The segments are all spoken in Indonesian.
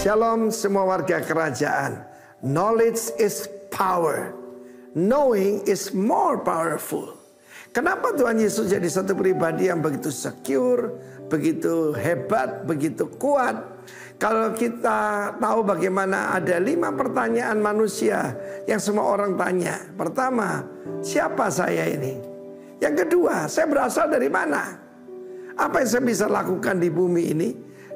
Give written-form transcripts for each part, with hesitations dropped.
Shalom semua warga kerajaan. Knowledge is power. Knowing is more powerful. Kenapa Tuhan Yesus jadi satu pribadi yang begitu secure, begitu hebat, begitu kuat? Kalau kita tahu bagaimana ada 5 pertanyaan manusia yang semua orang tanya. Pertama, siapa saya ini? Yang kedua, saya berasal dari mana? Apa yang saya bisa lakukan di bumi ini?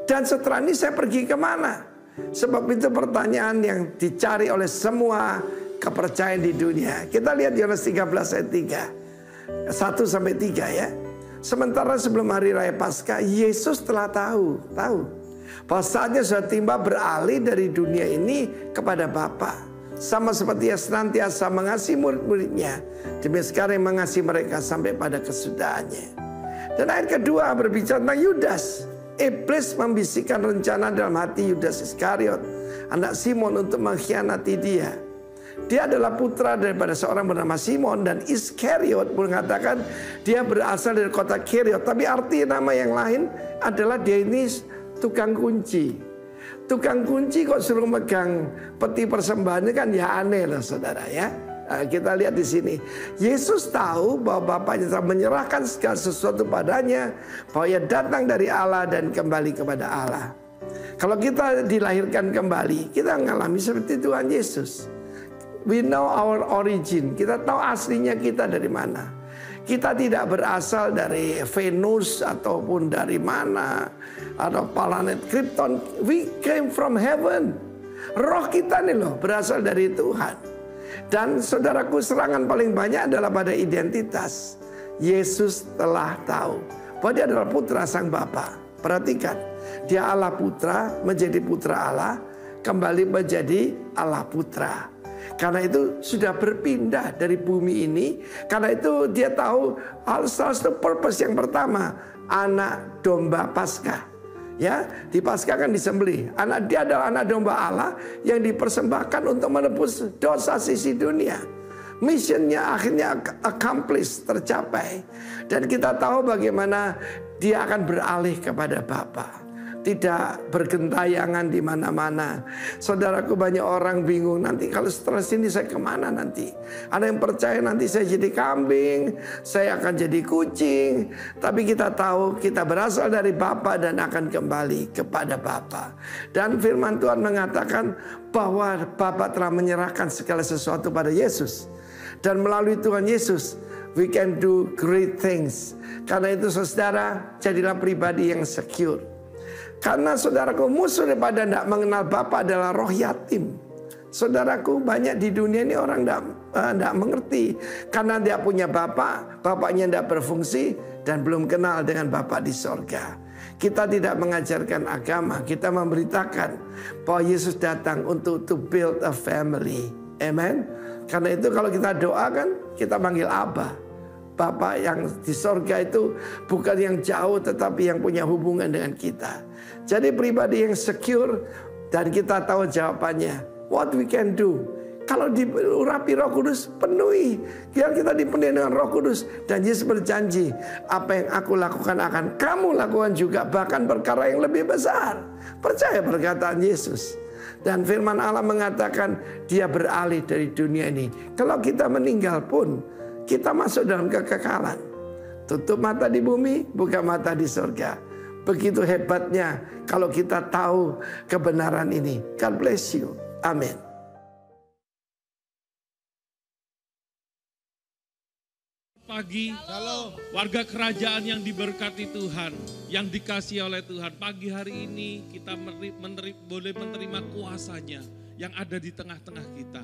Dan setelah ini saya pergi kemana? Sebab itu pertanyaan yang dicari oleh semua kepercayaan di dunia. Kita lihat Yohanes 13 ayat 3. 1-3 ya. Sementara sebelum hari raya Paskah, Yesus telah tahu bahwa saatnya sudah tiba beralih dari dunia ini kepada Bapa. Sama seperti yang senantiasa mengasihi murid-muridnya, demikian sekarang mengasihi mereka sampai pada kesudahannya. Dan ayat kedua berbicara tentang Yudas. Iblis membisikkan rencana dalam hati Yudas Iskariot, anak Simon, untuk mengkhianati dia. Dia adalah putra daripada seorang bernama Simon, dan Iskariot mengatakan dia berasal dari kota Keriot. Tapi arti nama yang lain adalah dia ini tukang kunci. Tukang kunci kok suruh megang peti persembahan, kan ya aneh lah saudara ya. Nah, kita lihat di sini. Yesus tahu bahwa Bapaknya telah menyerahkan segala sesuatu padanya, bahwa ia datang dari Allah dan kembali kepada Allah. Kalau kita dilahirkan kembali, kita mengalami seperti Tuhan Yesus. We know our origin. Kita tahu aslinya kita dari mana. Kita tidak berasal dari Venus ataupun dari mana, atau planet Krypton. We came from heaven. Roh kita nih loh berasal dari Tuhan. Dan saudaraku, serangan paling banyak adalah pada identitas. Yesus telah tahu bahwa dia adalah putra sang Bapa. Perhatikan, dia Allah putra, menjadi putra Allah, kembali menjadi Allah putra. Karena itu sudah berpindah dari bumi ini. Karena itu dia tahu salah satu purpose yang pertama, anak domba Paskah. Ya, di Paskah kan disembelih. Dia adalah anak domba Allah yang dipersembahkan untuk menebus dosa sisi dunia. Missionnya akhirnya accomplished, tercapai. Dan kita tahu bagaimana dia akan beralih kepada Bapa. Tidak bergentayangan di mana-mana. Saudaraku, banyak orang bingung, nanti kalau setelah sini saya kemana nanti? Ada yang percaya nanti saya jadi kambing, saya akan jadi kucing. Tapi kita tahu kita berasal dari Bapa dan akan kembali kepada Bapa. Dan firman Tuhan mengatakan bahwa Bapa telah menyerahkan segala sesuatu pada Yesus. Dan melalui Tuhan Yesus, we can do great things. Karena itu saudara, jadilah pribadi yang secure. Karena saudaraku, musuh daripada tidak mengenal Bapa adalah roh yatim. Saudaraku, banyak di dunia ini orang tidak mengerti. Karena dia punya Bapa, Bapaknya tidak berfungsi, dan belum kenal dengan Bapa di sorga. Kita tidak mengajarkan agama, kita memberitakan bahwa Yesus datang untuk to build a family. Amen. Karena itu kalau kita doakan, kita panggil Abba. Bapa yang di sorga itu bukan yang jauh, tetapi yang punya hubungan dengan kita. Jadi pribadi yang secure, dan kita tahu jawabannya. What we can do? Kalau diurapi Roh Kudus, penuhi. Biar kita dipenuhi dengan Roh Kudus. Dan Yesus berjanji, apa yang aku lakukan akan kamu lakukan juga, bahkan perkara yang lebih besar. Percaya perkataan Yesus. Dan firman Allah mengatakan dia beralih dari dunia ini. Kalau kita meninggal pun, kita masuk dalam kekekalan. Tutup mata di bumi, buka mata di surga. Begitu hebatnya kalau kita tahu kebenaran ini. God bless you. Amin. Pagi, warga kerajaan yang diberkati Tuhan, yang dikasihi oleh Tuhan. Pagi hari ini kita boleh menerima kuasa-Nya yang ada di tengah-tengah kita.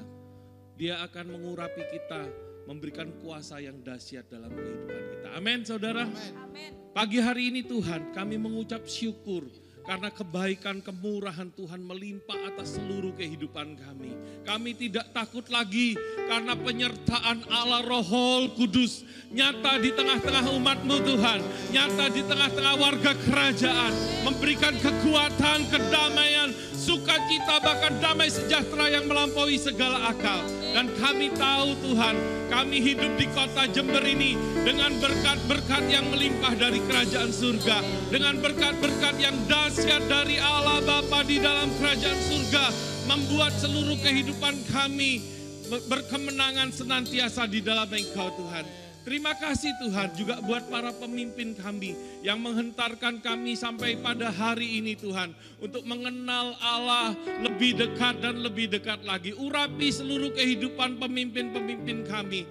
Dia akan mengurapi kita, memberikan kuasa yang dahsyat dalam kehidupan kita. Amin, saudara. Amin. Pagi hari ini Tuhan, kami mengucap syukur karena kebaikan kemurahan Tuhan melimpah atas seluruh kehidupan kami. Kami tidak takut lagi karena penyertaan Allah Roh Kudus nyata di tengah-tengah umat-Mu Tuhan. Nyata di tengah-tengah warga kerajaan. Memberikan kekuatan, kedamaian, sukacita, bahkan damai sejahtera yang melampaui segala akal. Dan kami tahu Tuhan, kami hidup di kota Jember ini dengan berkat-berkat yang melimpah dari kerajaan surga. Dengan berkat-berkat yang dahsyat dari Allah Bapa di dalam kerajaan surga. Membuat seluruh kehidupan kami berkemenangan senantiasa di dalam Engkau Tuhan. Terima kasih Tuhan juga buat para pemimpin kami yang menghentarkan kami sampai pada hari ini Tuhan. Untuk mengenal Allah lebih dekat dan lebih dekat lagi. Urapi seluruh kehidupan pemimpin-pemimpin kami.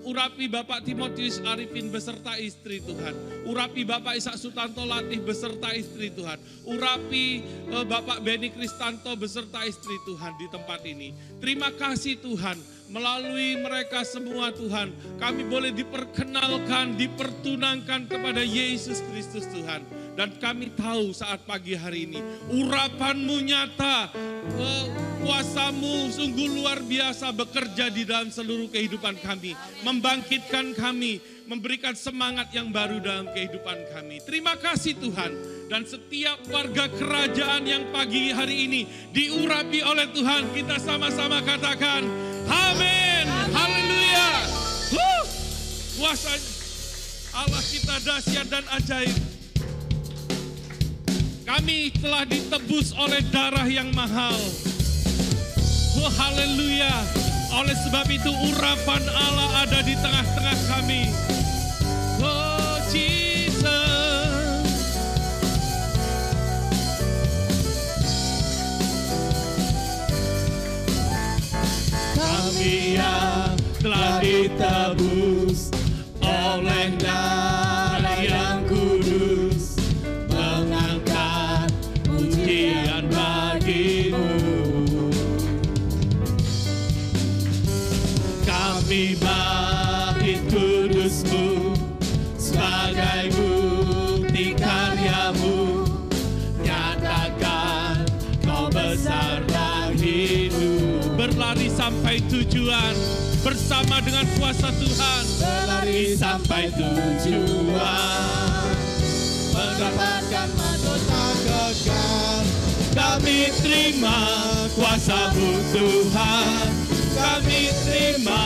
Urapi Bapak Timotius Arifin beserta istri Tuhan. Urapi Bapak Ishak Sutanto Latih beserta istri Tuhan. Urapi Bapak Beni Kristanto beserta istri Tuhan di tempat ini. Terima kasih Tuhan. Melalui mereka semua Tuhan, kami boleh diperkenalkan, dipertunangkan kepada Yesus Kristus Tuhan. Dan kami tahu saat pagi hari ini, urapan-Mu nyata, kuasa-Mu sungguh luar biasa bekerja di dalam seluruh kehidupan kami. Membangkitkan kami, memberikan semangat yang baru dalam kehidupan kami. Terima kasih Tuhan. Dan setiap warga kerajaan yang pagi hari ini diurapi oleh Tuhan, kita sama-sama katakan, amin, haleluya. Kuasa Allah kita dahsyat dan ajaib. Kami telah ditebus oleh darah yang mahal. Haleluya. Oleh sebab itu urapan Allah ada di tengah-tengah kami. Oh Jesus. Kami yang telah ditebus oleh darah yang kudus, mengangkat pujian bagi-Mu. Kami bangkit kudus-Mu sebagai bukti karya-Mu, nyatakan Kau besar dan hidup. Berlari sampai tujuan bersama dengan kuasa Tuhan. Berlari sampai tujuan, mendapatkan mahkota kekal. Kami terima kuasa-Mu Tuhan. Kami terima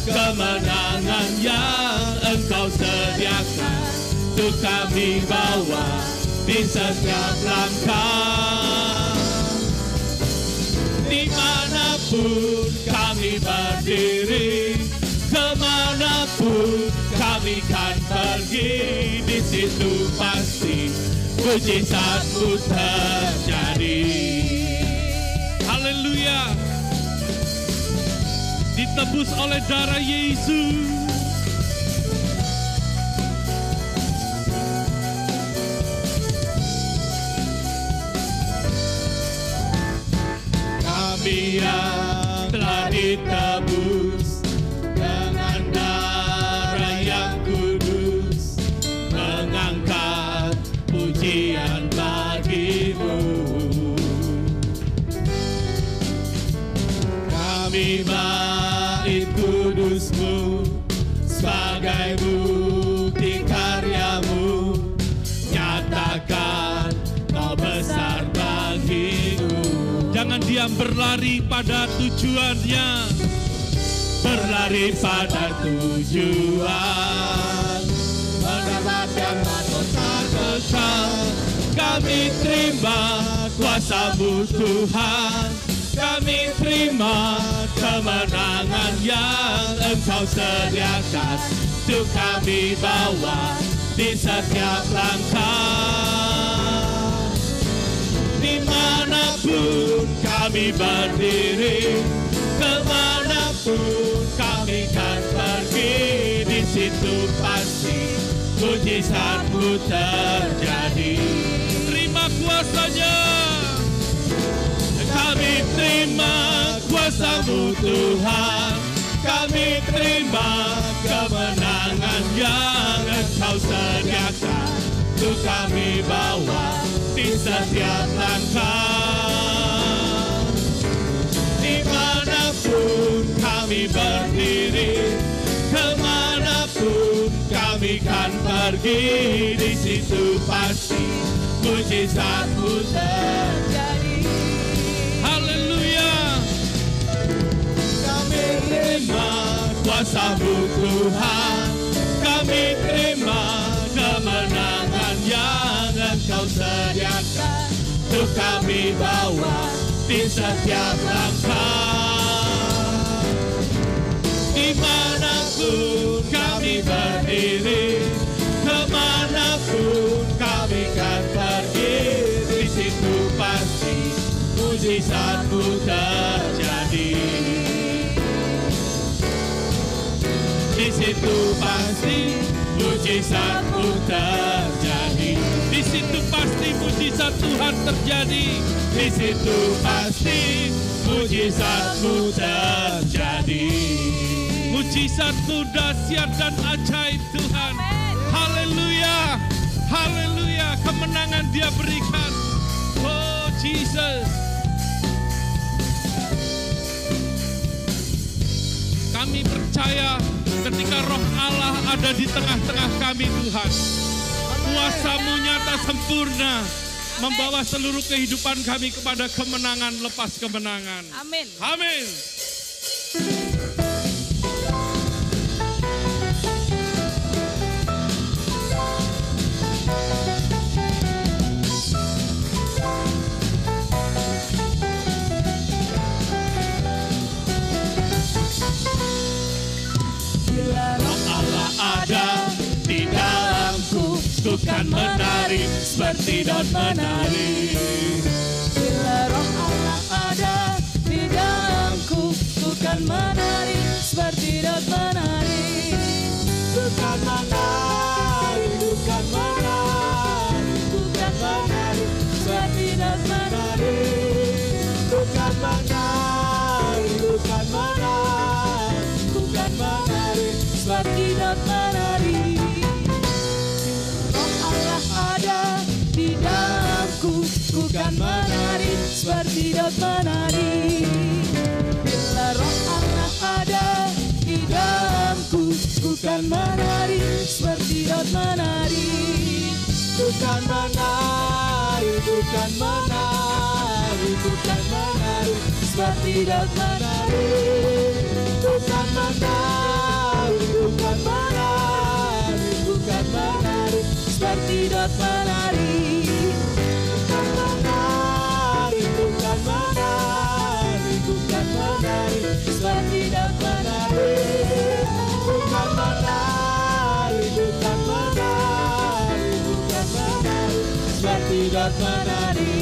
kemenangan yang Engkau sediakan. Untuk kami bawa di setiap langkah. Dimanapun kami berdiri, kemanapun kami kan pergi, di situ pasti mujizat-Mu terjadi. Haleluya. Ditebus oleh darah Yesus. Kami yang telah ditebus dengan darah yang kudus, mengangkat pujian bagi-Mu. Kami bait kudus-Mu sebagai bukti karya-Mu, nyatakan Kau besar bagi-Mu. Jangan diam, berlari pada tujuannya. Berlari pada tujuan, mendapatkan mahkota kekal. Kami terima kuasa-Mu Tuhan. Kami terima kemenangan yang Engkau sediakan. Untuk kami bawa di setiap langkah. Dimanapun kami berdiri, kemanapun kami kan pergi, di situ pasti mujizat-Mu terjadi. Terima kuasa-Nya. Kami terima kuasa-Mu Tuhan. Kami terima kemenangan yang Engkau sediakan. Untuk kami bawa di setiap langkah. Dimanapun kami berdiri, kemanapun kami kan pergi, di situ pasti mujizat-Mu terjadi. terima kuasa-Mu Tuhan, kami terima kemenangan yang Engkau sediakan, untuk kami bawa di setiap langkah. Dimanapun kami berdiri, kemanapun kami kan pergi, di situ pasti mujizat-Mu terjadi. Di situ pasti mujizat-Mu terjadi. Di situ pasti mujizat Tuhan terjadi. Di situ pasti mujizat-Mu terjadi. Mujizat-Mu dahsyat dan ajaib Tuhan. Haleluya, haleluya, kemenangan Dia berikan. Oh Jesus. Kami percaya ketika Roh Allah ada di tengah-tengah kami Tuhan, kuasa-Mu nyata sempurna, membawa seluruh kehidupan kami kepada kemenangan lepas kemenangan. Amin. Amin. Ku kan menari seperti daun menari. Bila Roh Allah ada di dalamku, ku kan menari seperti daun menari. Ku kan menari, ku kan menari, Ku kan menari seperti daun menari. ku kan menari, ku kan menari, Ku kan menari seperti daun menari. Di dalamku, ku kan menari seperti daun menari. Bila Roh Allah ada di dalamku, ku kan menari seperti daun menari. Ku kan menari, ku kan menari, ku kan menari Seperti daun menari. Ku kan menari, ku kan menari, ku kan menari Seperti daun menari. Bukan menari, Seperti daun menari. bukan menari, bukan menari, bukan menari, Seperti daun menari.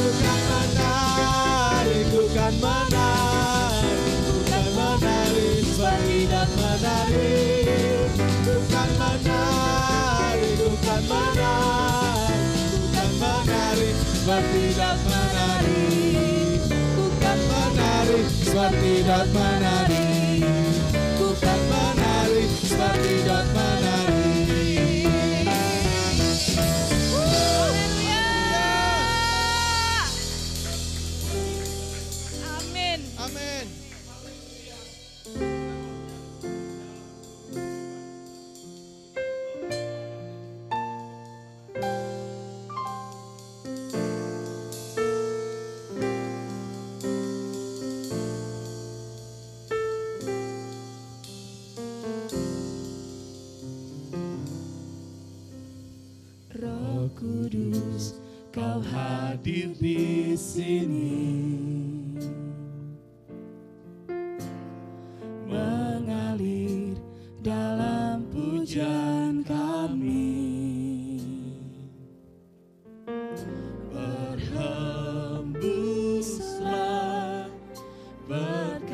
bukan menari, bukan menari, bukan menari, seperti daun menari, bukan menari, bukan menari, bukan menari, seperti daun menari. Seperti daun menari, bukan menari, seperti daun menari. Amin. Amin. Roh Kudus, Kau hadir di sini, mengalir dalam pujian kami, berhembuslah, berkaryalah,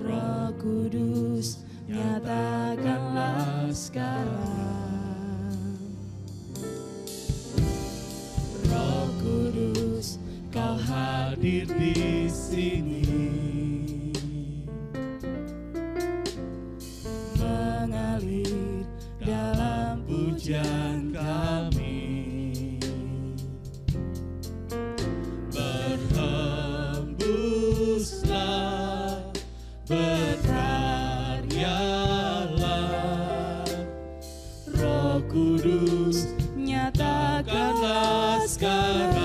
Roh Kudus, nyatakanlah sekarang. Roh Kudus, Kau hadir di sini, mengalir dalam pujian kami, berhembuslah, berkaryalah, Roh Kudus, nyatakanlah sekarang.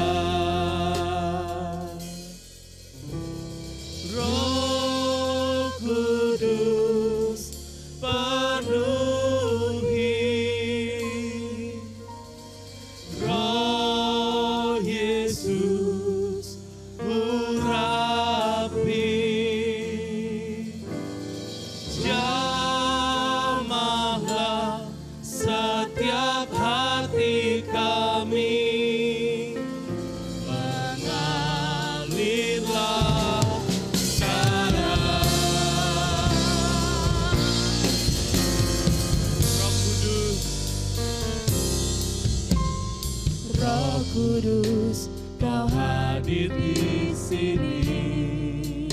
Kudus, Kau hadir di sini,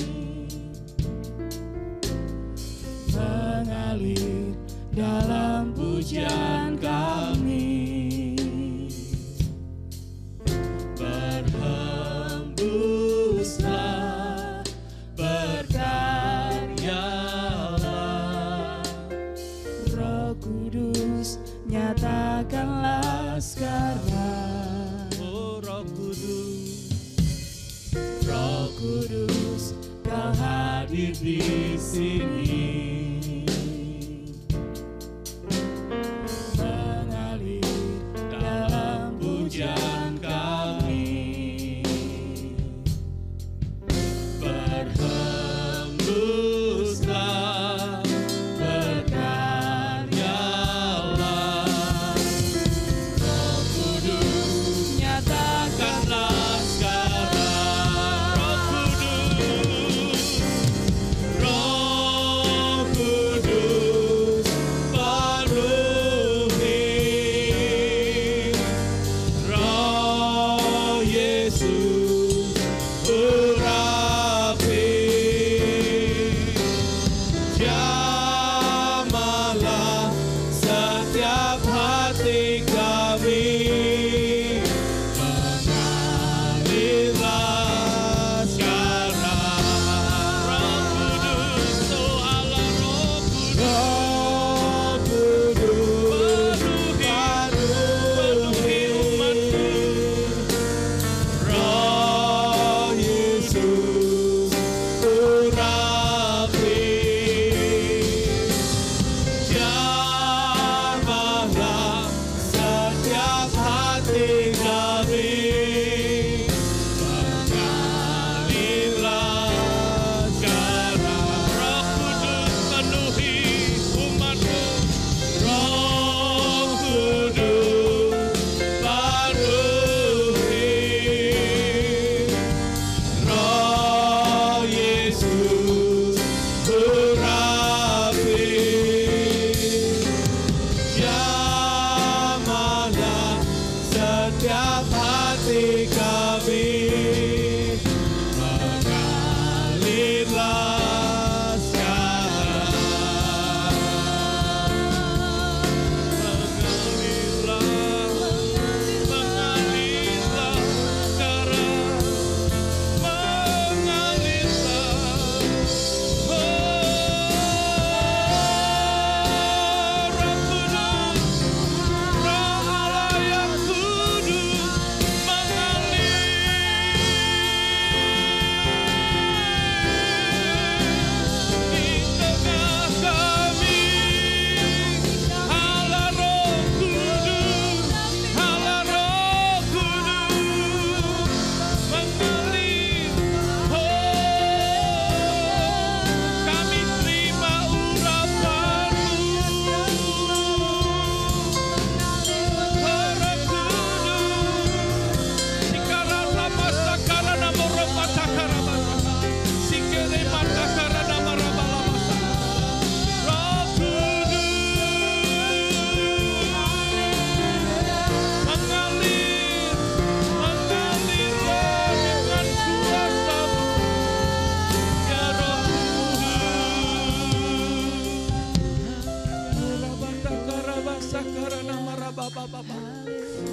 mengalir dalam pujian kami, berhembuslah, berkaryalah, Roh Kudus nyatakanlah sekarang. Roh Kudus, Kau hadir di sini, mengalir dalam pujian kami, berhembuslah, berkaryalah, Roh Kudus nyatakanlah sekarang.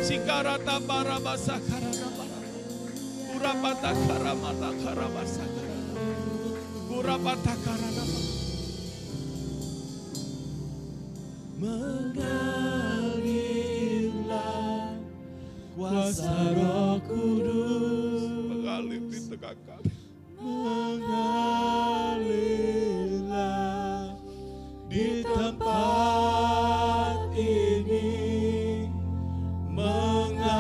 Sikarata barabasa karana baraba. Kurapata karamata karabasa karana. Kurapata karana. Mengalirlah kuasa Roh Kudus. Mengalir di tengah kami. Mengalirlah di tempat ini. Mengalirlah,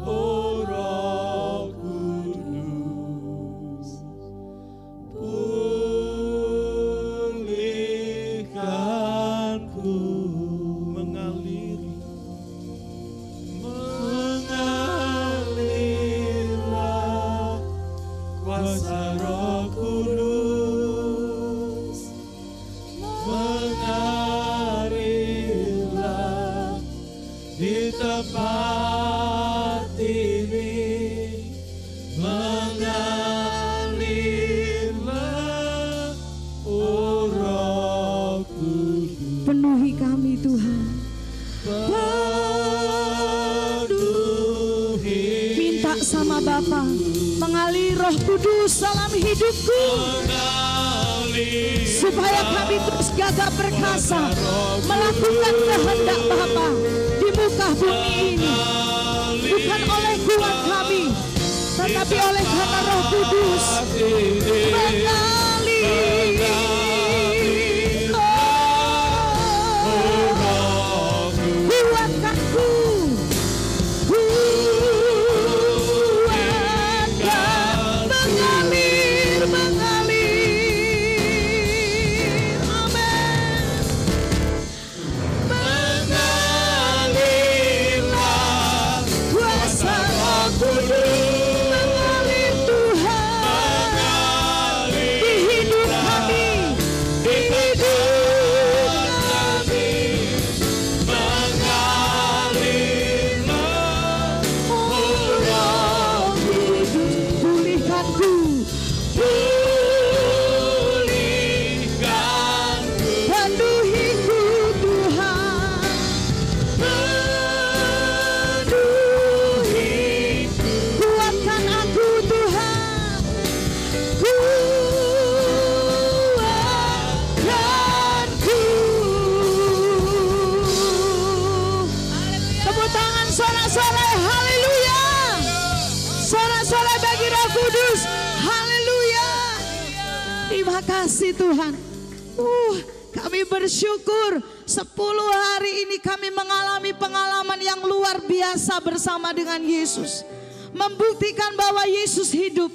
oh Roh Kudus, pulihkanku. Mengalirlah kuasa Roh Kudus. Bapa. Mengalir Roh Kudus dalam hidupku. Supaya kami terus gagah perkasa melakukan kehendak Bapa di muka bumi ini. Bukan oleh kuat kami, tetapi oleh karena Roh Kudus mengalir. Kuatkanku, kuatkan, mengalir, mengalir. Amin. Mengalirlah kuasa Roh Kudus, mengalir Tuhan di hidup kami, di hidup kami. Mengalirlah Roh Kudus, pulihkanku, pulihkanku, penuhiku Tuhan, penuhi, kuatkan aku Tuhan, kuatkanku. Tepuk tangan sorak-sorai, haleluya. Sorak-sorai bagi Roh Kudus, haleluya. Terima kasih Tuhan. Kami bersyukur 10 hari ini kami mengalami pengalaman yang luar biasa bersama dengan Yesus. Membuktikan bahwa Yesus hidup.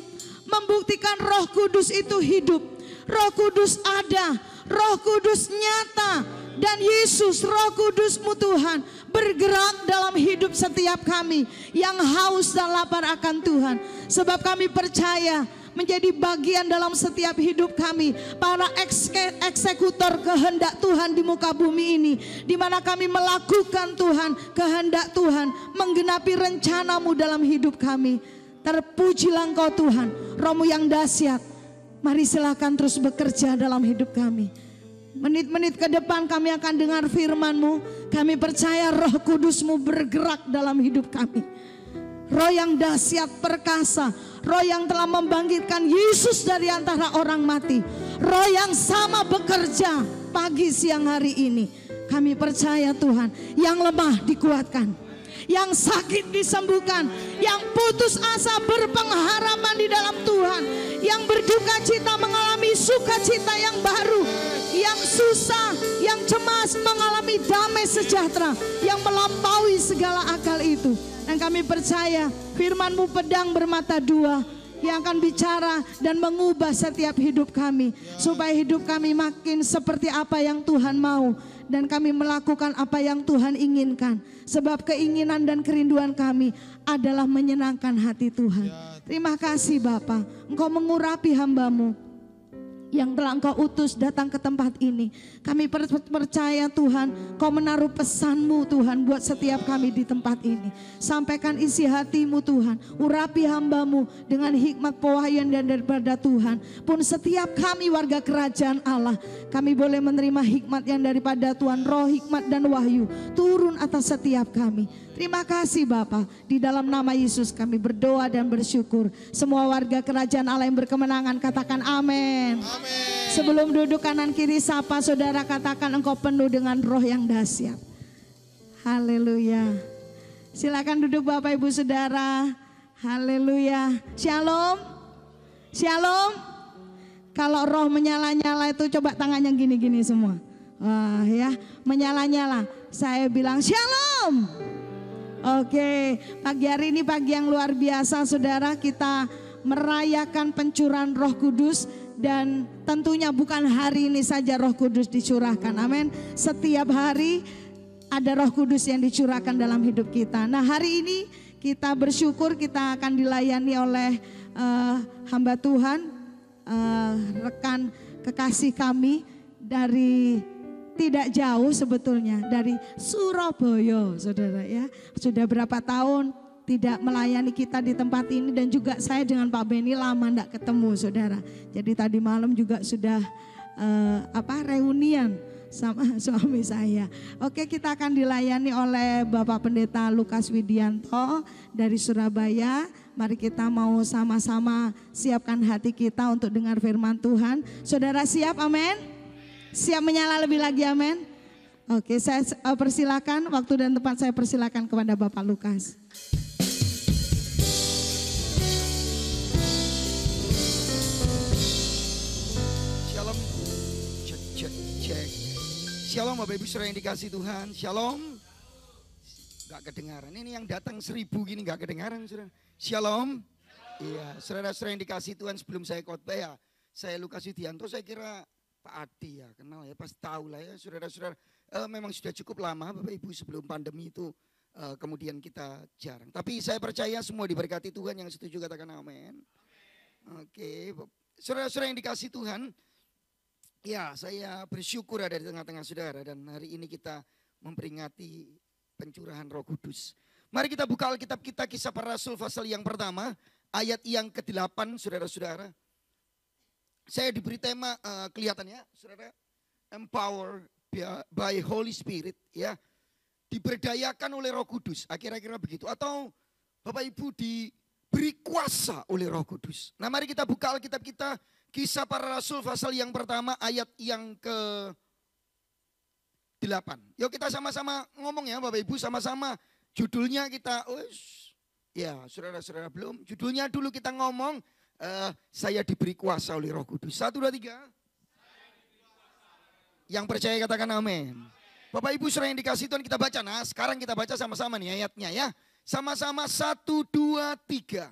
Membuktikan Roh Kudus itu hidup. Roh Kudus ada. Roh Kudus nyata. Dan Yesus, Roh Kudus-Mu Tuhan, bergerak dalam hidup setiap kami yang haus dan lapar akan Tuhan. Sebab kami percaya menjadi bagian dalam setiap hidup kami, para eksekutor kehendak Tuhan di muka bumi ini, di mana kami melakukan Tuhan, kehendak Tuhan, menggenapi rencana-Mu dalam hidup kami. Terpujilah Engkau Tuhan, Roh-Mu yang dahsyat. Mari silakan terus bekerja dalam hidup kami. Menit-menit ke depan kami akan dengar firman-Mu. Kami percaya Roh Kudus-Mu bergerak dalam hidup kami. Roh yang dahsyat perkasa, Roh yang telah membangkitkan Yesus dari antara orang mati, Roh yang sama bekerja pagi siang hari ini. Kami percaya Tuhan, yang lemah dikuatkan, yang sakit disembuhkan, yang putus asa berpengharapan di dalam Tuhan, yang berduka cita mengalami sukacita yang baru, yang susah, yang cemas mengalami damai sejahtera yang melampaui segala akal itu. Dan kami percaya firman-Mu pedang bermata dua yang akan bicara dan mengubah setiap hidup kami, supaya hidup kami makin seperti apa yang Tuhan mau, dan kami melakukan apa yang Tuhan inginkan. Sebab keinginan dan kerinduan kami adalah menyenangkan hati Tuhan. Terima kasih Bapa, Engkau mengurapi hamba-Mu yang telah Engkau utus datang ke tempat ini. Kami percaya Tuhan, Kau menaruh pesan-Mu Tuhan buat setiap kami di tempat ini. Sampaikan isi hati-Mu Tuhan, urapi hamba-Mu dengan hikmat pewahyuan dan daripada Tuhan. Pun setiap kami warga kerajaan Allah, kami boleh menerima hikmat yang daripada Tuhan. Roh hikmat dan wahyu turun atas setiap kami. Terima kasih Bapa, di dalam nama Yesus kami berdoa dan bersyukur. Semua warga kerajaan Allah yang berkemenangan katakan amin. Sebelum duduk kanan kiri sapa saudara, katakan engkau penuh dengan roh yang dahsyat. Haleluya. Silakan duduk Bapak Ibu Saudara. Haleluya. Shalom. Shalom. Kalau roh menyala-nyala itu coba tangannya gini-gini semua. Wah ya, menyala-nyala. Saya bilang shalom. Oke, pagi hari ini pagi yang luar biasa saudara, kita merayakan pencurahan Roh Kudus. Dan tentunya bukan hari ini saja Roh Kudus dicurahkan, amin. Setiap hari ada Roh Kudus yang dicurahkan dalam hidup kita. Nah hari ini kita bersyukur kita akan dilayani oleh hamba Tuhan, rekan kekasih kami dari tidak jauh sebetulnya, dari Surabaya saudara ya. Sudah berapa tahun tidak melayani kita di tempat ini, dan juga saya dengan Pak Beni lama tidak ketemu saudara. Jadi tadi malam juga sudah reunian sama suami saya. Oke, kita akan dilayani oleh Bapak Pendeta Lukas Widianto dari Surabaya. Mari kita mau sama-sama siapkan hati kita untuk dengar firman Tuhan. Saudara siap, amin? Siap menyala lebih lagi, amin? Oke, saya persilakan, waktu dan tempat saya persilakan kepada Bapak Lukas. Shalom, cek. Shalom Bapak Ibu saudara yang dikasih Tuhan, shalom. Gak kedengaran, ini yang datang 1000 gini gak kedengaran saudara. Shalom. Iya, saudara-saudara yang dikasih Tuhan, sebelum saya khotbah ya, saya Lukas Yudianto, saya kira Pak Adi ya, kenal ya, pasti tahu lah ya saudara-saudara. Memang sudah cukup lama Bapak Ibu sebelum pandemi itu, kemudian kita jarang. Tapi saya percaya semua diberkati Tuhan, yang setuju katakan amin. Oke, saudara-saudara yang dikasih Tuhan, ya saya bersyukur ada di tengah-tengah saudara, dan hari ini kita memperingati pencurahan Roh Kudus. Mari kita buka Alkitab kita, Kisah Para Rasul pasal yang pertama, ayat yang ke-8 saudara-saudara. Saya diberi tema kelihatannya saudara, empower by Holy Spirit ya. Diberdayakan oleh Roh Kudus, kira-kira begitu. Atau Bapak Ibu diberi kuasa oleh Roh Kudus. Nah mari kita buka Alkitab kita, Kisah Para Rasul pasal yang pertama, ayat yang ke-8. Yuk kita sama-sama ngomong ya Bapak Ibu, sama-sama. Judulnya kita, ya saudara-saudara belum. Judulnya dulu kita ngomong, saya diberi kuasa oleh Roh Kudus. 1, 2, 3. Yang percaya katakan amin. Bapak Ibu saudara yang dikasih Tuhan, kita baca. Nah sekarang kita baca sama-sama nih ayatnya ya. Sama-sama 1, 2, 3.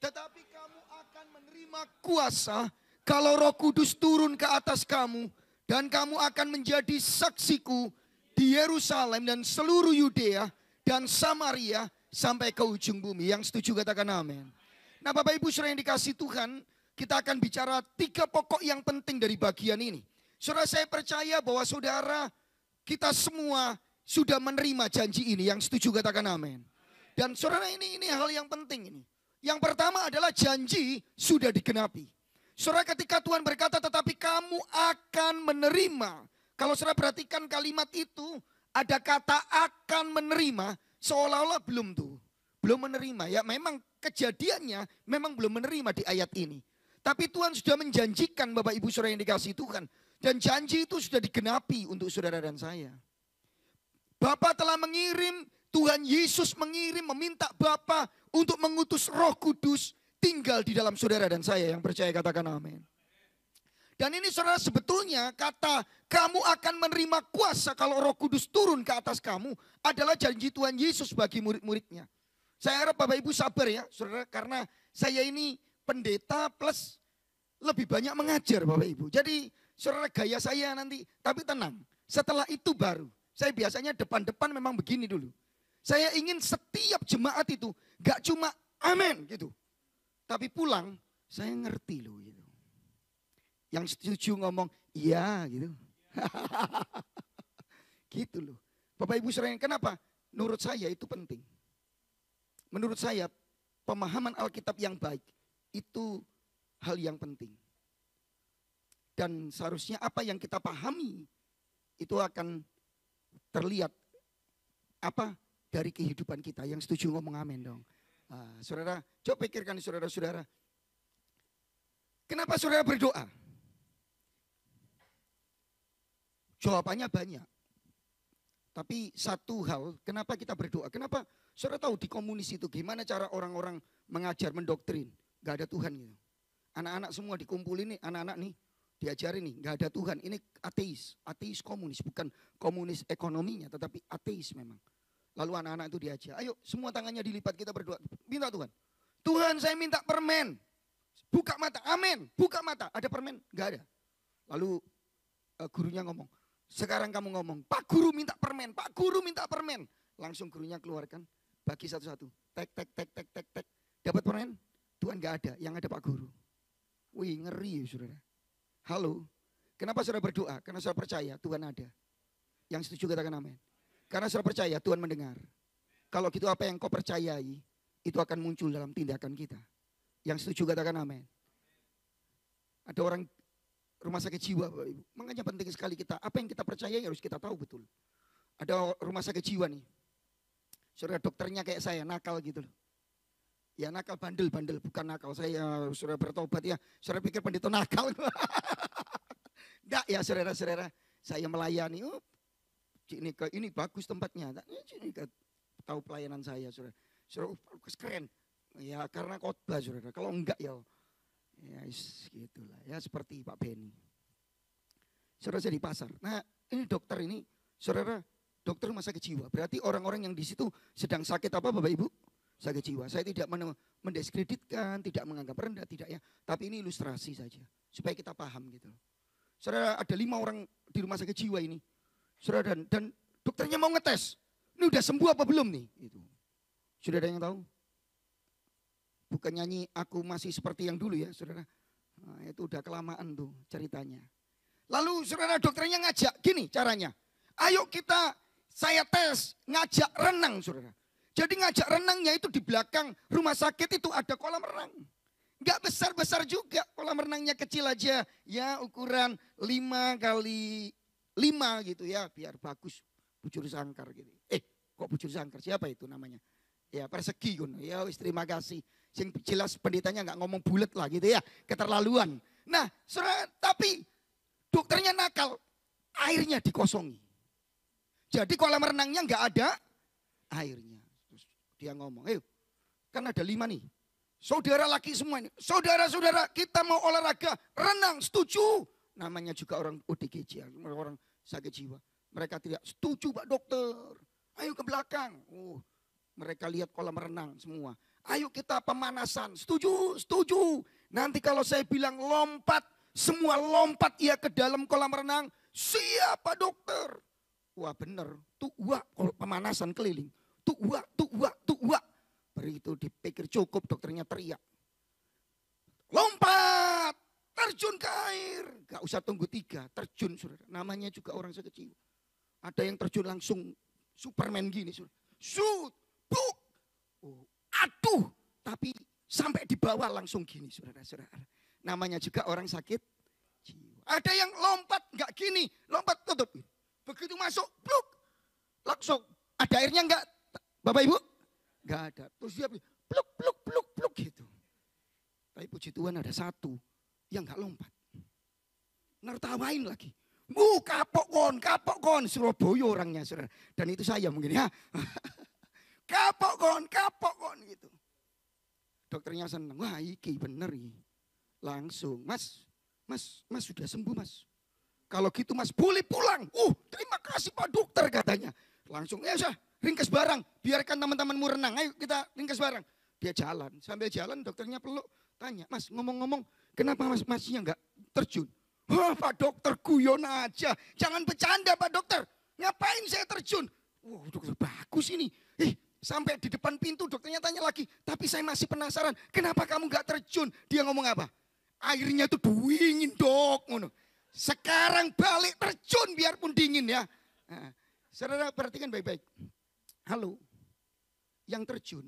Tetapi kamu akan menerima kuasa kalau Roh Kudus turun ke atas kamu. Dan kamu akan menjadi saksiku di Yerusalem dan seluruh Yudea dan Samaria sampai ke ujung bumi. Yang setuju katakan amin. Nah Bapak Ibu saudara yang dikasih Tuhan, kita akan bicara 3 pokok yang penting dari bagian ini. Saudara, saya percaya bahwa saudara kita semua sudah menerima janji ini. Yang setuju katakan amin. Dan saudara ini hal yang penting ini. Yang pertama adalah janji sudah digenapi. Saudara, ketika Tuhan berkata tetapi kamu akan menerima. Kalau saudara perhatikan kalimat itu, ada kata akan menerima, seolah-olah belum menerima. Ya memang kejadiannya memang belum menerima di ayat ini. Tapi Tuhan sudah menjanjikan Bapak Ibu saudara yang dikasih Tuhan. Dan janji itu sudah digenapi untuk saudara dan saya. Bapa telah mengirim, Tuhan Yesus mengirim, meminta Bapa untuk mengutus Roh Kudus tinggal di dalam saudara dan saya. Yang percaya katakan amin. Dan ini saudara sebetulnya kata kamu akan menerima kuasa kalau Roh Kudus turun ke atas kamu adalah janji Tuhan Yesus bagi murid-muridnya. Saya harap Bapak Ibu sabar ya saudara, karena saya ini pendeta plus lebih banyak mengajar Bapak Ibu. Jadi saudara gaya saya nanti, tapi tenang. Setelah itu baru, saya biasanya depan-depan memang begini dulu. Saya ingin setiap jemaat itu gak cuma amin gitu. Tapi pulang saya ngerti loh gitu. Yang setuju ngomong iya gitu. Gitu loh. Bapak Ibu saudara, kenapa? Menurut saya itu penting. Menurut saya pemahaman Alkitab yang baik itu hal yang penting. Dan seharusnya apa yang kita pahami itu akan terlihat apa dari kehidupan kita. Yang setuju ngomong amin dong. Saudara, coba pikirkan saudara-saudara. Kenapa saudara berdoa? Jawabannya banyak. Tapi satu hal, kenapa kita berdoa? Kenapa saudara tahu di komunis itu gimana cara orang-orang mengajar, mendoktrin? Gak ada Tuhan gitu. Anak-anak semua dikumpulin nih, anak-anak nih diajarin nih, gak ada Tuhan. Ini ateis, ateis komunis, bukan komunis ekonominya, tetapi ateis memang. Lalu anak-anak itu diajak, ayo semua tangannya dilipat, kita berdoa. Minta Tuhan. Tuhan saya minta permen. Buka mata, amin. Buka mata, ada permen? Gak ada. Lalu gurunya ngomong, sekarang kamu ngomong, Pak Guru minta permen, Pak Guru minta permen. Langsung gurunya keluarkan, bagi satu-satu. Tek, tek, tek, tek, tek, tek. Dapat permen? Tuhan gak ada, yang ada Pak Guru. Wih ngeri ya saudara. Halo, kenapa saudara berdoa? Karena saudara percaya Tuhan ada. Yang setuju katakan amin. Karena saudara percaya Tuhan mendengar. Kalau gitu apa yang kau percayai, itu akan muncul dalam tindakan kita. Yang setuju katakan amin. Ada orang rumah sakit jiwa Bapak Ibu. Makanya penting sekali kita, apa yang kita percayai harus kita tahu betul. Ada rumah sakit jiwa nih. Saudara dokternya kayak saya, nakal gitu loh. Ya nakal bandel, bukan nakal. Saya saudara bertobat ya. Saudara pikir pendeta nakal. Enggak ya saudara-saudara. Saya melayani. Oh, ini bagus tempatnya. Ini tahu pelayanan saya saudara. Saudara keren. Ya karena khotbah saudara. Kalau enggak ya gitulah. Ya seperti Pak Beni. Saudara saya di pasar. Nah ini dokter ini saudara. Dokter rumah sakit jiwa. Berarti orang-orang yang di situ sedang sakit apa Bapak Ibu? Sakit jiwa. Saya tidak mendiskreditkan, tidak menganggap rendah, tidak ya. Tapi ini ilustrasi saja. Supaya kita paham gitu. Saudara ada 5 orang di rumah sakit jiwa ini. Saudara dan dokternya mau ngetes. Ini udah sembuh apa belum nih? Itu. Sudah ada yang tahu? Bukan nyanyi aku masih seperti yang dulu ya saudara. Nah, itu udah kelamaan tuh ceritanya. Lalu saudara dokternya ngajak gini caranya. Ayo saya tes ngajak renang saudara. Jadi ngajak renangnya itu di belakang rumah sakit itu ada kolam renang. Enggak besar-besar juga, kolam renangnya kecil aja. Ya ukuran 5 kali 5 gitu ya, biar bagus. Bujur sangkar gitu. Kok bujur sangkar, siapa itu namanya? Ya persegi kan, ya terima kasih. Yang jelas pendetanya enggak ngomong bulat lah gitu ya, keterlaluan. Nah saudara, tapi dokternya nakal, airnya dikosongi. Jadi kolam renangnya enggak ada airnya. Dia ngomong, ayo kan ada 5 nih. Saudara laki semua ini. Saudara-saudara kita mau olahraga renang, setuju. Namanya juga orang ODGJ, orang sakit jiwa. Mereka tidak setuju Pak Dokter. Ayo ke belakang. Mereka lihat kolam renang semua. Ayo kita pemanasan, setuju. Nanti kalau saya bilang lompat, semua lompat ya ke dalam kolam renang. Siap Pak Dokter. Wah bener, tuh kalau pemanasan keliling. Tuh wak. Begitu dipikir cukup dokternya teriak. Lompat, terjun ke air. Gak usah tunggu 3, terjun saudara. Namanya juga orang sakit jiwa. Ada yang terjun langsung Superman gini saudara. Shoot, buk. Aduh, tapi sampai di bawah langsung gini saudara-saudara. Namanya juga orang sakit jiwa. Ada yang lompat gak gini, lompat tutup. Begitu masuk, bluk. Langsung, ada airnya enggak? Bapak Ibu? Enggak ada. Terus dia pluk gitu. Tapi puji Tuhan ada 1 yang enggak lompat. Nertawain lagi. Kapok kon. Surabaya orangnya saudara. Dan itu saya mungkin ya. Kapok kon gitu. Dokternya senang. Wah iki bener nih. Langsung. Mas sudah sembuh mas. Kalau gitu mas boleh pulang. Terima kasih Pak Dokter katanya. Langsung ya usah. Ringkes barang, biarkan teman-temanmu renang. Ayo kita ringkes barang. Dia jalan, sambil jalan dokternya peluk. Tanya, mas ngomong-ngomong kenapa masnya enggak terjun? Wah Pak Dokter guyon aja. Jangan bercanda Pak Dokter. Ngapain saya terjun? Dokter bagus ini. Sampai di depan pintu dokternya tanya lagi. Tapi saya masih penasaran. Kenapa kamu enggak terjun? Dia ngomong apa? Airnya tuh dingin dok. Sekarang balik terjun biarpun dingin ya. Nah, saudara perhatikan baik-baik. Halo, yang terjun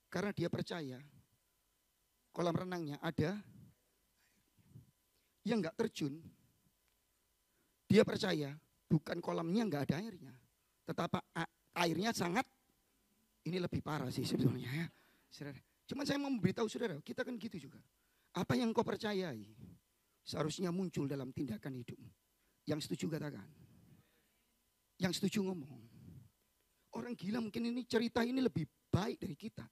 karena dia percaya kolam renangnya ada. Yang enggak terjun, dia percaya bukan kolamnya enggak ada airnya. Tetapi airnya sangat, ini lebih parah sih sebetulnya ya. Saudara. Cuman saya mau memberitahu saudara, kita kan gitu juga. Apa yang kau percayai seharusnya muncul dalam tindakan hidupmu. Yang setuju katakan. Yang setuju ngomong. Orang gila mungkin ini cerita ini lebih baik dari kita.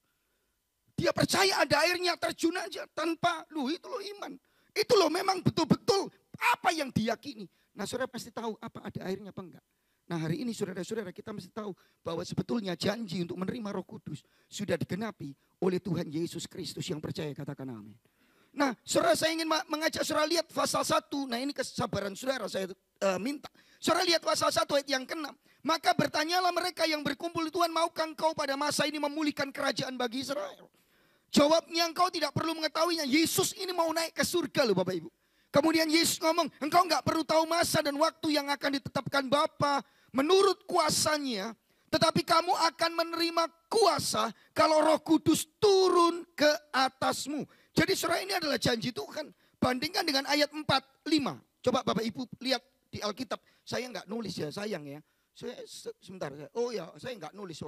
Dia percaya ada airnya, terjun aja tanpa itu loh iman. Itu loh memang betul-betul apa yang diyakini. Nah saudara pasti tahu apa ada airnya apa enggak. Nah hari ini saudara-saudara kita mesti tahu bahwa sebetulnya janji untuk menerima Roh Kudus sudah digenapi oleh Tuhan Yesus Kristus yang percaya, katakan amin. Nah saudara saya ingin mengajak saudara lihat pasal 1. Nah ini kesabaran saudara saya minta. Saudara lihat pasal 1 ayat yang ke-6. Maka bertanyalah mereka yang berkumpul di Tuhan, maukah engkau pada masa ini memulihkan kerajaan bagi Israel? Jawabnya engkau tidak perlu mengetahuinya. Yesus ini mau naik ke surga loh Bapak Ibu. Kemudian Yesus ngomong, engkau enggak perlu tahu masa dan waktu yang akan ditetapkan Bapa menurut kuasanya. Tetapi kamu akan menerima kuasa kalau Roh Kudus turun ke atasmu. Jadi saudara ini adalah janji Tuhan. Bandingkan dengan ayat 4, 5. Coba Bapak Ibu lihat di Alkitab. Saya enggak nulis ya, sayang ya. Sebentar. Saya enggak nulis.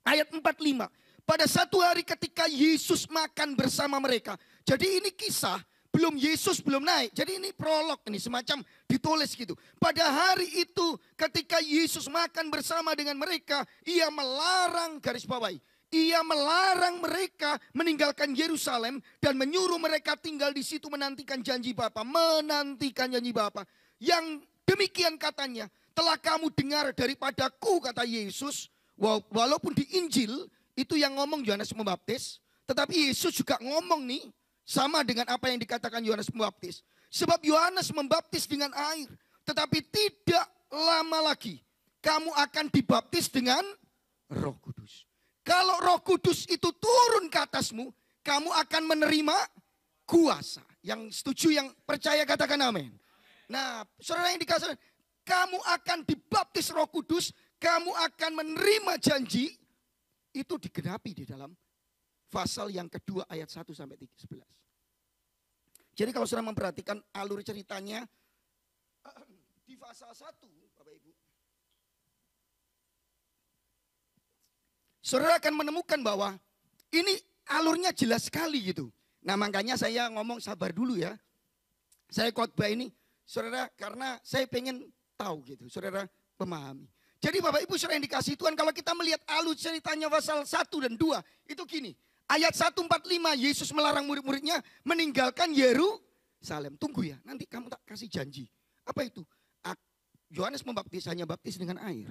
Ayat 4, 5. Pada satu hari ketika Yesus makan bersama mereka. Jadi ini kisah, belum Yesus belum naik. Jadi ini prolog, ini semacam ditulis gitu. Pada hari itu ketika Yesus makan bersama dengan mereka, ia melarang, garis bawahi, ia melarang mereka meninggalkan Yerusalem dan menyuruh mereka tinggal di situ menantikan janji Bapa. Menantikan janji Bapa. Yang demikian katanya, telah kamu dengar daripadaku, kata Yesus. Walaupun di Injil itu yang ngomong Yohanes Pembaptis, tetapi Yesus juga ngomong nih sama dengan apa yang dikatakan Yohanes Pembaptis. Sebab Yohanes membaptis dengan air, tetapi tidak lama lagi kamu akan dibaptis dengan Roh Kudus. Kalau Roh Kudus itu turun ke atasmu, kamu akan menerima kuasa. Yang setuju, yang percaya katakan amin. Nah, saudara yang dikasih, kamu akan dibaptis Roh Kudus, kamu akan menerima janji. Itu digenapi di dalam pasal yang kedua ayat 1 sampai 11. Jadi kalau saudara memperhatikan alur ceritanya di pasal 1, Bapak Ibu, saudara akan menemukan bahwa ini alurnya jelas sekali gitu. Nah makanya saya ngomong sabar dulu ya. Saya khotbah ini, saudara, karena saya pengen tahu gitu, saudara memahami. Jadi Bapak Ibu saudara yang dikasih Tuhan, kalau kita melihat alur ceritanya pasal 1 dan 2, itu gini. Ayat 145, Yesus melarang murid-muridnya meninggalkan Yerusalem. Tunggu ya, nanti kamu tak kasih janji. Apa itu? Yohanes membaptis hanya baptis dengan air.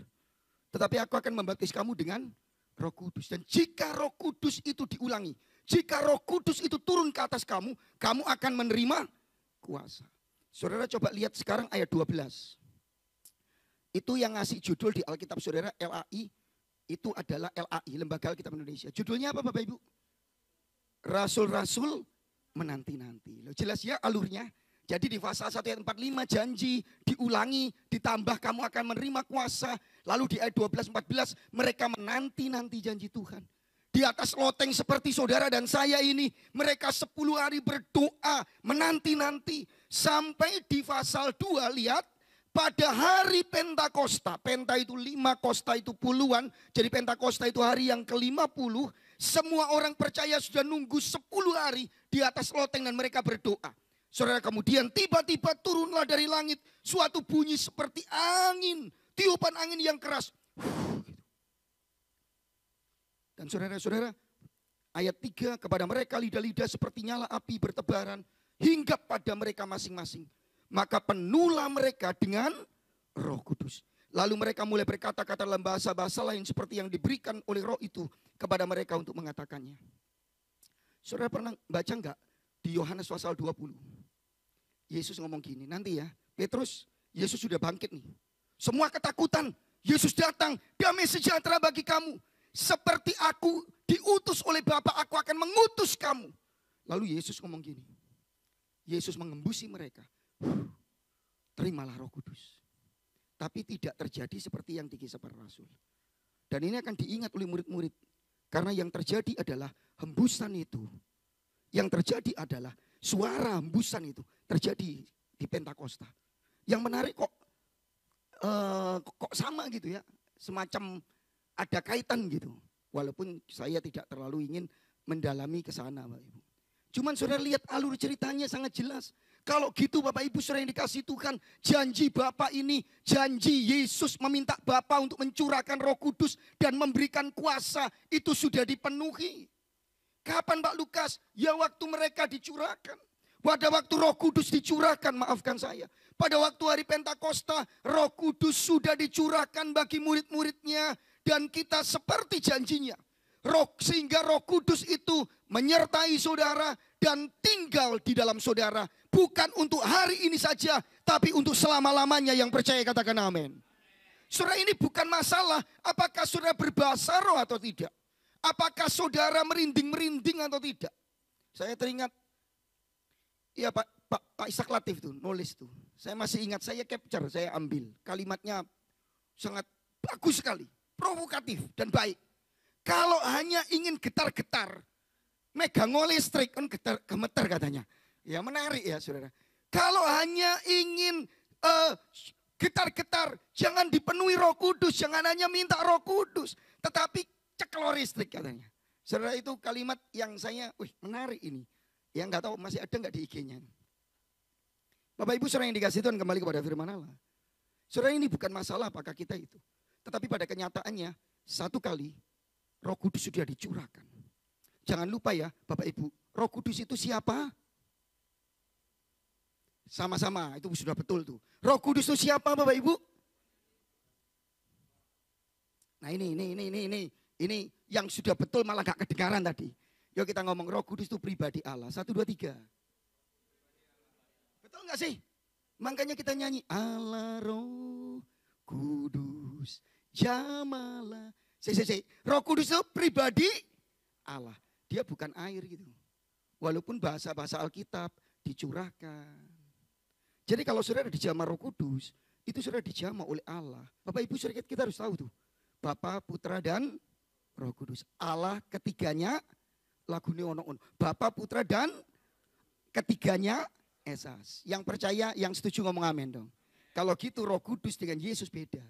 Tetapi aku akan membaptis kamu dengan Roh Kudus. Dan jika Roh Kudus itu diulangi, jika Roh Kudus itu turun ke atas kamu, kamu akan menerima kuasa. Saudara coba lihat sekarang ayat 12. Itu yang ngasih judul di Alkitab saudara, LAI, itu adalah LAI, Lembaga Alkitab Indonesia. Judulnya apa Bapak Ibu? Rasul-Rasul menanti-nanti. Jelas ya alurnya. Jadi di pasal 1 ayat 45 janji diulangi, ditambah kamu akan menerima kuasa. Lalu di ayat 12-14 mereka menanti-nanti janji Tuhan. Di atas loteng seperti saudara dan saya ini, mereka 10 hari berdoa, menanti-nanti. Sampai di pasal 2 lihat. Pada hari Pentakosta, Penta itu 5, Kosta itu puluhan, jadi Pentakosta itu hari yang ke-50, semua orang percaya sudah nunggu 10 hari di atas loteng dan mereka berdoa. Saudara, kemudian tiba-tiba turunlah dari langit suatu bunyi seperti angin, tiupan angin yang keras. Dan saudara-saudara, ayat 3, kepada mereka lidah-lidah seperti nyala api bertebaran, hingga pada mereka masing-masing. Maka penuhlah mereka dengan Roh Kudus. Lalu mereka mulai berkata-kata dalam bahasa-bahasa lain seperti yang diberikan oleh Roh itu kepada mereka untuk mengatakannya. Saudara pernah baca enggak di Yohanes pasal 20? Yesus ngomong gini, nanti ya, Petrus, Yesus sudah bangkit nih. Semua ketakutan, Yesus datang, damai sejahtera bagi kamu. Seperti aku diutus oleh Bapa, aku akan mengutus kamu. Lalu Yesus ngomong gini, Yesus mengembusi mereka. Terimalah Roh Kudus. Tapi tidak terjadi seperti yang dikisah para rasul. Dan ini akan diingat oleh murid-murid. Karena yang terjadi adalah hembusan itu. Yang terjadi adalah suara hembusan itu terjadi di Pentakosta. Yang menarik kok sama gitu ya. Semacam ada kaitan gitu. Walaupun saya tidak terlalu ingin mendalami ke sana Bapak Ibu. Cuman saudara lihat alur ceritanya sangat jelas. Kalau gitu Bapak Ibu saudara yang dikasih Tuhan, janji Bapa ini, janji Yesus meminta Bapa untuk mencurahkan Roh Kudus dan memberikan kuasa, itu sudah dipenuhi. Kapan Pak Lukas? Ya waktu mereka dicurahkan. Pada waktu Roh Kudus dicurahkan, maafkan saya. Pada waktu hari Pentakosta, Roh Kudus sudah dicurahkan bagi murid-muridnya dan kita seperti janjinya. Sehingga Roh Kudus itu menyertai saudara dan tinggal di dalam saudara. Bukan untuk hari ini saja, tapi untuk selama-lamanya. Yang percaya katakan amin. Saudara, ini bukan masalah apakah saudara berbahasa roh atau tidak. Apakah saudara merinding-merinding atau tidak. Saya teringat, ya Pak Ishak Latif tuh nulis tuh. Saya masih ingat, saya capture, saya ambil. Kalimatnya sangat bagus sekali, provokatif dan baik. Kalau hanya ingin getar-getar, megang listrik kan gemeter katanya. Ya menarik ya saudara. Kalau hanya ingin getar-getar, jangan dipenuhi Roh Kudus, jangan hanya minta Roh Kudus, tetapi ceklo listrik katanya. Saudara, itu kalimat yang saya, menarik ini. Yang nggak tahu masih ada nggak di IG-nya. Bapak Ibu saudara yang dikasih Tuhan, kembali kepada firman Allah. Saudara, ini bukan masalah apakah kita itu. Tetapi pada kenyataannya satu kali Roh Kudus sudah dicurahkan. Jangan lupa ya Bapak Ibu, Roh Kudus itu siapa? Sama-sama, itu sudah betul tuh. Roh Kudus itu siapa Bapak Ibu? Nah ini yang sudah betul malah gak kedengaran tadi. Yuk kita ngomong Roh Kudus itu pribadi Allah. 1, 2, 3. Betul gak sih? Makanya kita nyanyi Allah Roh Kudus jamalah. Roh Kudus itu pribadi Allah. Dia bukan air gitu. Walaupun bahasa-bahasa Alkitab dicurahkan. Jadi kalau saudara dijamah Roh Kudus, itu saudara dijamah oleh Allah. Bapak Ibu saudara kita harus tahu tuh. Bapa, Putra dan Roh Kudus. Allah ketiganya lagune ono-ono. Bapa, Putra dan ketiganya esas. Yang percaya, yang setuju ngomong amin dong. Kalau gitu Roh Kudus dengan Yesus beda.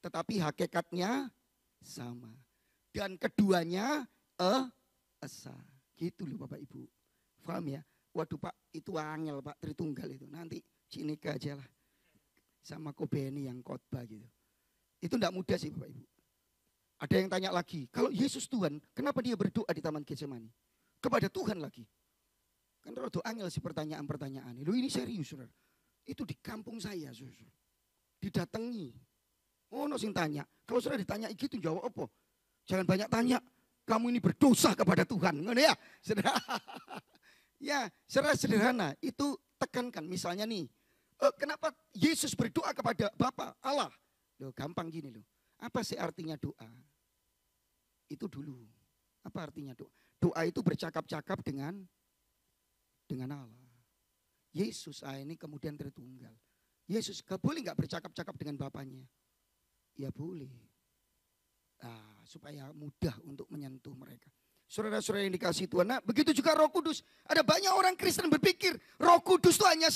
Tetapi hakikatnya sama. Dan keduanya esa. Gitu loh Bapak Ibu. Paham ya? Waduh Pak, itu angel Pak, Tritunggal itu. Nanti Cinika aja lah. Sama Kobeni yang khotbah gitu. Itu tidak mudah sih Bapak Ibu. Ada yang tanya lagi, kalau Yesus Tuhan, kenapa dia berdoa di Taman Getsemani? Kepada Tuhan lagi. Kan rodo angel sih pertanyaan-pertanyaan. Loh ini serius saudara. Itu di kampung saya saudara. Didatangi. Oh no sing tanya. Kalau saudara ditanya gitu jawab apa? Jangan banyak tanya. Kamu ini berdosa kepada Tuhan. Ngono ya saudara. Ya saudara sederhana. Itu tekankan misalnya nih. Kenapa Yesus berdoa kepada Bapa Allah? Loh gampang gini loh. Apa sih artinya doa? Itu dulu. Apa artinya doa? Doa itu bercakap-cakap dengan Allah. Yesus ini kemudian Tritunggal. Yesus boleh nggak bercakap-cakap dengan Bapaknya? Ya boleh. Supaya mudah untuk menyentuh mereka. Saudara-saudara yang dikasih Tuhan. Nah begitu juga Roh Kudus. Ada banyak orang Kristen berpikir Roh Kudus itu hanya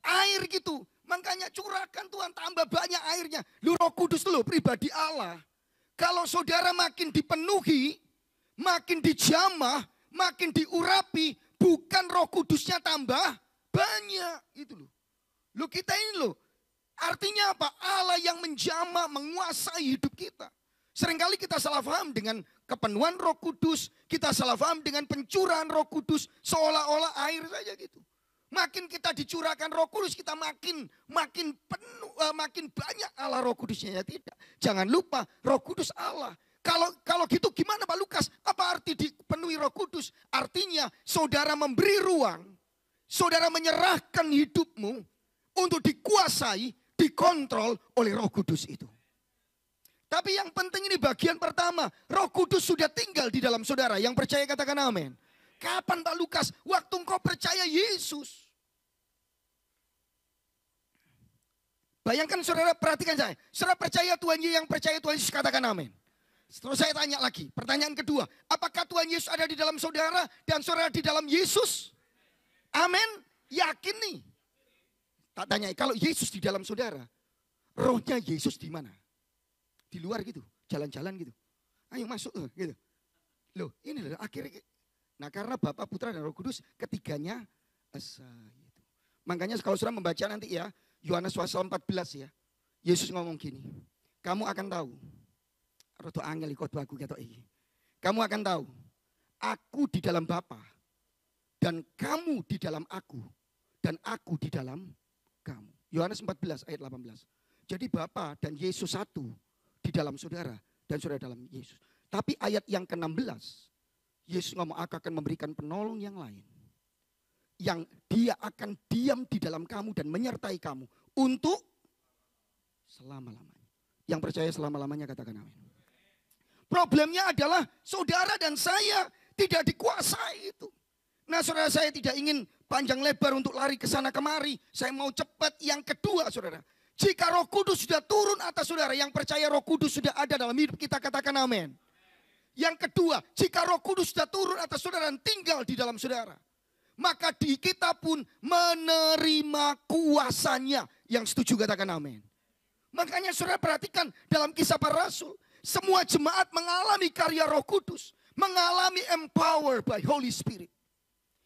air gitu. Makanya curahkan Tuhan tambah banyak airnya. Lu Roh Kudus itu pribadi Allah. Kalau saudara makin dipenuhi, makin dijamah, makin diurapi, bukan Roh Kudusnya tambah banyak. Itu loh. Lu kita ini loh. Artinya apa? Allah yang menjamah, menguasai hidup kita. Seringkali kita salah paham dengan kepenuhan Roh Kudus. Kita salah paham dengan pencurahan Roh Kudus. Seolah-olah air saja gitu. Makin kita dicurahkan Roh Kudus, kita makin penuh, makin banyak Allah Roh Kudusnya. Ya tidak. Jangan lupa Roh Kudus Allah. Kalau gitu gimana Pak Lukas? Apa arti dipenuhi Roh Kudus? Artinya saudara memberi ruang, saudara menyerahkan hidupmu untuk dikuasai, dikontrol oleh Roh Kudus itu. Tapi yang penting ini bagian pertama, Roh Kudus sudah tinggal di dalam saudara. Yang percaya katakan amin. Kapan Pak Lukas? Waktu engkau percaya Yesus. Bayangkan saudara, perhatikan saya. Saudara percaya Tuhan Yesus, yang percaya Tuhan Yesus katakan amin. Terus saya tanya lagi, pertanyaan kedua. Apakah Tuhan Yesus ada di dalam saudara dan saudara di dalam Yesus? Amin. Yakin nih. Tak tanya, kalau Yesus di dalam saudara, rohnya Yesus di mana? Di luar gitu, jalan-jalan gitu. Ayo masuk gitu. Loh ini loh akhirnya. Nah karena Bapa, Putra dan Roh Kudus ketiganya esa gitu. Makanya kalau saudara membaca nanti ya, Yohanes pasal 14 ya. Yesus ngomong gini, kamu akan tahu. Roto angel ikut baku ketok iki. Kamu akan tahu, aku di dalam Bapa dan kamu di dalam aku dan aku di dalam kamu. Yohanes 14 ayat 18. Jadi Bapa dan Yesus satu di dalam saudara dan saudara dalam Yesus. Tapi ayat yang ke-16, Yesus ngomong aku akan memberikan penolong yang lain. Yang dia akan diam di dalam kamu dan menyertai kamu untuk selama-lamanya. Yang percaya selama-lamanya katakan amin. Problemnya adalah saudara dan saya tidak dikuasai itu. Nah saudara, saya tidak ingin panjang lebar untuk lari ke sana kemari. Saya mau cepat. Yang kedua saudara, jika Roh Kudus sudah turun atas saudara, yang percaya Roh Kudus sudah ada dalam hidup kita katakan amin. Yang kedua, jika Roh Kudus sudah turun atas saudara dan tinggal di dalam saudara, maka di kita pun menerima kuasanya. Yang setuju katakan amin. Makanya saudara perhatikan dalam Kisah Para Rasul, semua jemaat mengalami karya Roh Kudus. Mengalami empower by Holy Spirit.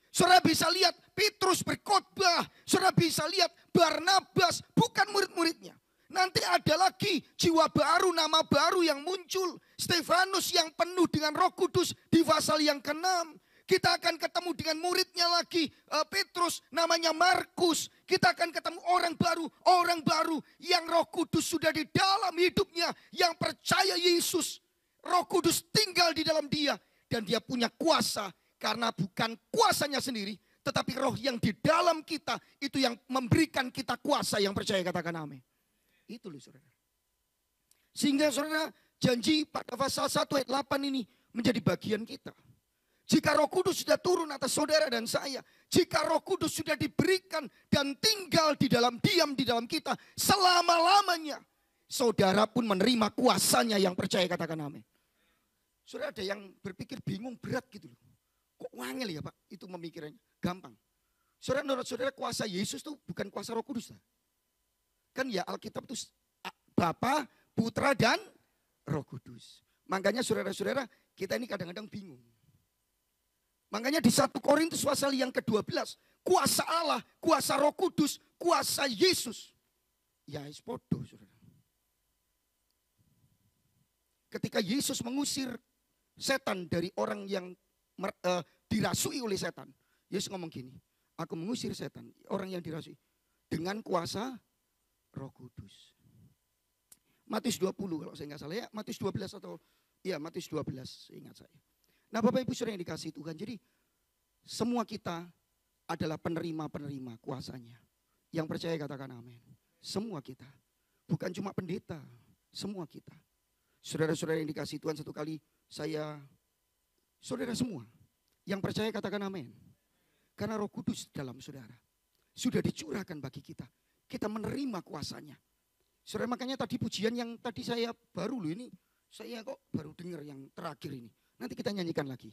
Saudara bisa lihat Petrus berkhotbah. Saudara bisa lihat Barnabas bukan murid-muridnya. Nanti ada lagi jiwa baru, nama baru yang muncul. Stefanus yang penuh dengan Roh Kudus di pasal yang ke-6. Kita akan ketemu dengan muridnya lagi, Petrus, namanya Markus. Kita akan ketemu orang baru yang Roh Kudus sudah di dalam hidupnya, yang percaya Yesus. Roh Kudus tinggal di dalam dia dan dia punya kuasa karena bukan kuasanya sendiri, tetapi Roh yang di dalam kita itu yang memberikan kita kuasa. Yang percaya katakan amin. Itu loh saudara. Sehingga saudara, janji pada pasal 1 ayat 8 ini menjadi bagian kita. Jika Roh Kudus sudah turun atas saudara dan saya, jika Roh Kudus sudah diberikan dan tinggal di dalam, diam di dalam kita selama-lamanya, saudara pun menerima kuasanya. Yang percaya katakan amin. Saudara, ada yang berpikir bingung, berat gitu loh. Kok wangel ya Pak itu memikirnya? Gampang. Saudara, menurut saudara kuasa Yesus itu bukan kuasa Roh Kudus lah. Kan ya Alkitab itu Bapa, Putra dan Roh Kudus. Makanya saudara-saudara, kita ini kadang-kadang bingung. Makanya di 1 Korintus pasal yang ke-12, kuasa Allah, kuasa Roh Kudus, kuasa Yesus. Ya podo saudara. Ketika Yesus mengusir setan dari orang yang dirasui oleh setan. Yesus ngomong gini, aku mengusir setan, orang yang dirasui, dengan kuasa Roh Kudus. Matius 20 kalau saya nggak salah ya, Matius 12 atau ya Matius 12 ingat saya. Nah Bapak Ibu Saudara yang dikasihi Tuhan, jadi semua kita adalah penerima-penerima kuasanya. Yang percaya katakan amin. Semua kita, bukan cuma pendeta, semua kita. Saudara-saudara yang dikasihi Tuhan, satu kali saudara semua yang percaya katakan amin. Karena Roh Kudus dalam saudara sudah dicurahkan bagi kita. Kita menerima kuasanya. Saudara, makanya tadi pujian yang tadi saya baru loh ini. Saya kok baru dengar yang terakhir ini. Nanti kita nyanyikan lagi.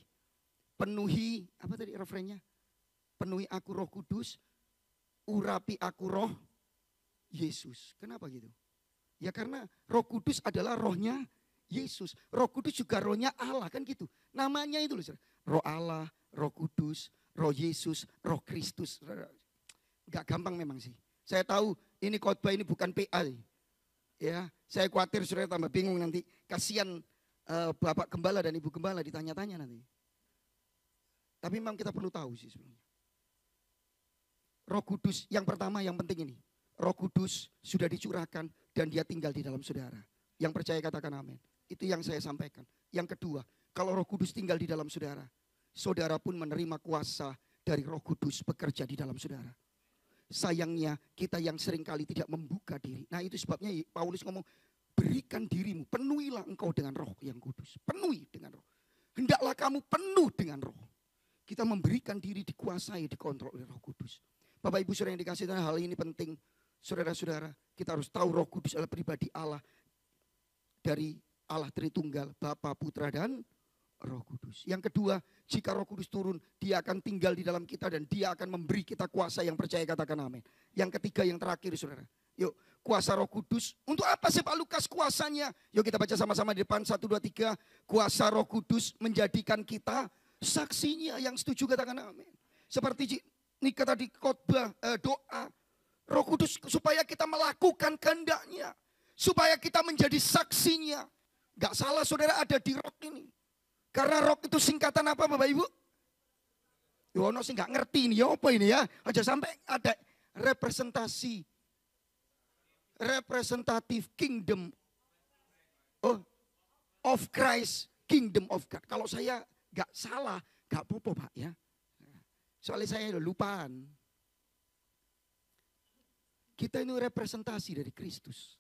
Penuhi, apa tadi refrennya? Penuhi aku Roh Kudus, urapi aku Roh Yesus. Kenapa gitu? Ya karena Roh Kudus adalah rohnya Yesus. Roh Kudus juga rohnya Allah, kan gitu. Namanya itu loh, saudara. Roh Allah, Roh Kudus, Roh Yesus, Roh Kristus. Gak gampang memang sih. Saya tahu ini khotbah ini bukan PA. Ya, saya khawatir saudara tambah bingung nanti. Kasihan Bapak Gembala dan Ibu Gembala ditanya-tanya nanti. Tapi memang kita perlu tahu sih sebenarnya. Roh Kudus yang pertama yang penting ini. Roh Kudus sudah dicurahkan dan dia tinggal di dalam saudara. Yang percaya katakan amin. Itu yang saya sampaikan. Yang kedua, kalau Roh Kudus tinggal di dalam saudara, saudara pun menerima kuasa dari Roh Kudus bekerja di dalam saudara. Sayangnya kita yang seringkali tidak membuka diri. Nah itu sebabnya Paulus ngomong, berikan dirimu, penuhilah engkau dengan Roh yang kudus. Penuhi dengan Roh. Hendaklah kamu penuh dengan Roh. Kita memberikan diri dikuasai, dikontrol oleh Roh Kudus. Bapak Ibu Saudara yang dikasihi Tuhan, hal ini penting. Saudara-saudara, kita harus tahu Roh Kudus adalah pribadi Allah. Dari Allah Tritunggal, Bapa, Putra dan Roh Kudus. Yang kedua, jika Roh Kudus turun, dia akan tinggal di dalam kita dan dia akan memberi kita kuasa. Yang percaya katakan amin. Yang ketiga, yang terakhir saudara. Yuk, kuasa Roh Kudus. Untuk apa sih Pak Lukas kuasanya? Yuk kita baca sama-sama di depan. 1, 2, 3. Kuasa Roh Kudus menjadikan kita saksinya. Yang setuju katakan amin. Seperti Nika tadi khotbah, doa. Roh Kudus supaya kita melakukan kehendaknya. Supaya kita menjadi saksinya. Gak salah saudara ada di roh ini. Karena roh itu singkatan apa Bapak Ibu? Yono sih gak ngerti ini ya apa ini ya. Aja sampai ada representasi. Representative kingdom of Christ, kingdom of God. Kalau saya gak salah, gak apa-apa Pak ya. Soalnya saya lupaan. Kita ini representasi dari Kristus.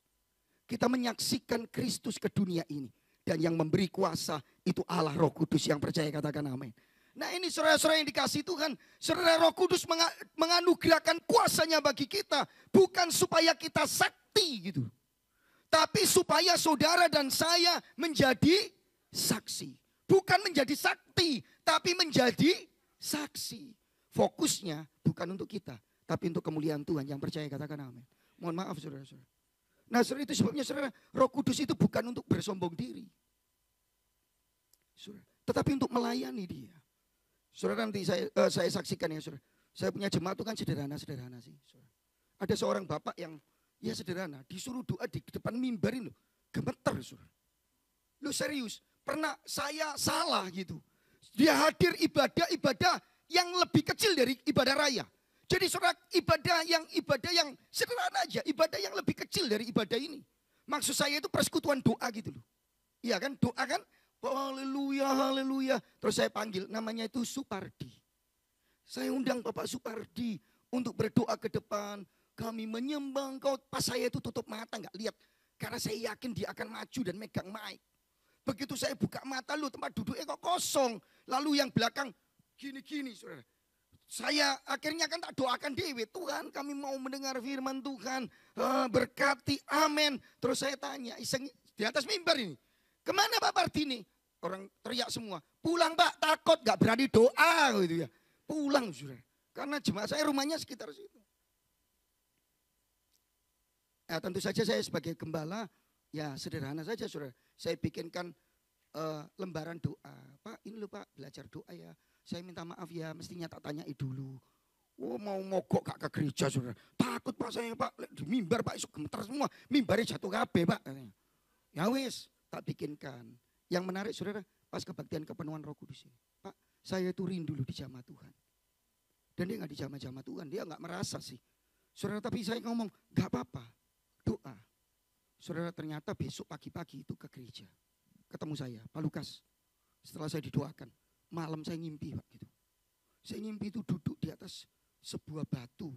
Kita menyaksikan Kristus ke dunia ini. Dan yang memberi kuasa itu Allah Roh Kudus. Yang percaya katakan amin. Nah ini saudara-saudara yang dikasih Tuhan. Saudara, Roh Kudus menganugerahkan kuasanya bagi kita. Bukan supaya kita sakti gitu. Tapi supaya saudara dan saya menjadi saksi. Bukan menjadi sakti. Tapi menjadi saksi. Fokusnya bukan untuk kita. Tapi untuk kemuliaan Tuhan. Yang percaya katakan amin. Mohon maaf saudara-saudara. Nah saudara, itu sebabnya saudara, Roh Kudus itu bukan untuk bersombong diri. Saudara, tetapi untuk melayani dia. Saudara, nanti saya saksikan ya saudara. Saya punya jemaat itu kan sederhana sih. Saudara. Ada seorang bapak yang ya sederhana, disuruh doa di depan mimbar ini loh. Gemeter saudara. Lu serius, pernah saya salah gitu. Dia hadir ibadah yang lebih kecil dari ibadah raya. Jadi saudara, ibadah yang sederhana aja, ibadah yang lebih kecil dari ibadah ini. Maksud saya itu persekutuan doa gitu loh. Iya kan, doa kan, haleluya, haleluya. Terus saya panggil, namanya itu Supardi. Saya undang Bapak Supardi untuk berdoa ke depan. Kami menyembah Engkau. Pas saya itu tutup mata, nggak lihat. Karena saya yakin dia akan maju dan megang mic. Begitu saya buka mata, lu tempat duduknya kok kosong. Lalu yang belakang gini-gini saudara. Saya akhirnya kan tak doakan Dewi, Tuhan kami mau mendengar firman Tuhan, berkati, amin. Terus saya tanya, iseng di atas mimbar ini, kemana Pak Partini? Orang teriak semua, pulang Pak, takut gak berani doa gitu ya. Pulang saudara, karena jemaat saya rumahnya sekitar situ. Ya, tentu saja saya sebagai gembala, ya sederhana saja saudara. Saya bikinkan lembaran doa. Pak ini loh Pak, belajar doa ya. Saya minta maaf ya, mestinya tak tanyai dulu. Oh mau mogok gak ke gereja saudara. Takut Pak saya Pak, di mimbar Pak, isuk gemeter semua. Mimbarnya jatuh kabeh Pak. Ya wis, tak bikinkan. Yang menarik saudara, pas kebaktian kepenuhan Roh Kudus ini. Pak, saya itu rindu loh di jamaah Tuhan. Dan dia gak di jamaah Tuhan, dia gak merasa sih. Saudara, tapi saya ngomong, gak apa-apa, doa. Saudara, ternyata besok pagi-pagi itu ke gereja. Ketemu saya, Pak Lukas. Setelah saya didoakan. Malam saya ngimpi Pak gitu. Saya ngimpi itu duduk di atas sebuah batu.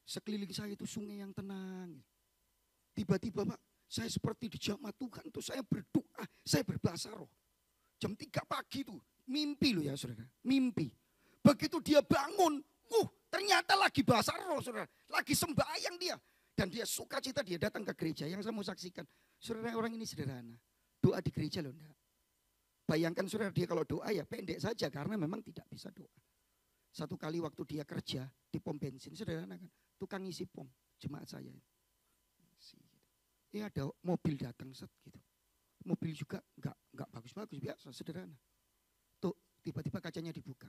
Sekeliling saya itu sungai yang tenang. Tiba-tiba Pak, saya seperti di jamaah Tuhan. Terus saya berdoa, saya berbahasa roh. Jam 3 pagi itu, mimpi loh ya saudara. Mimpi. Begitu dia bangun, ternyata lagi bahasa roh saudara. Lagi sembahyang dia. Dan dia sukacita dia datang ke gereja. Yang saya mau saksikan, saudara orang ini sederhana. Doa di gereja loh enggak. Bayangkan saudara, dia kalau doa ya pendek saja karena memang tidak bisa doa. Satu kali waktu dia kerja di pom bensin, sederhana kan, tukang isi pom jemaat saya. Ada mobil datang set gitu. Mobil juga enggak bagus-bagus, biasa sederhana. Tuh tiba-tiba kacanya dibuka.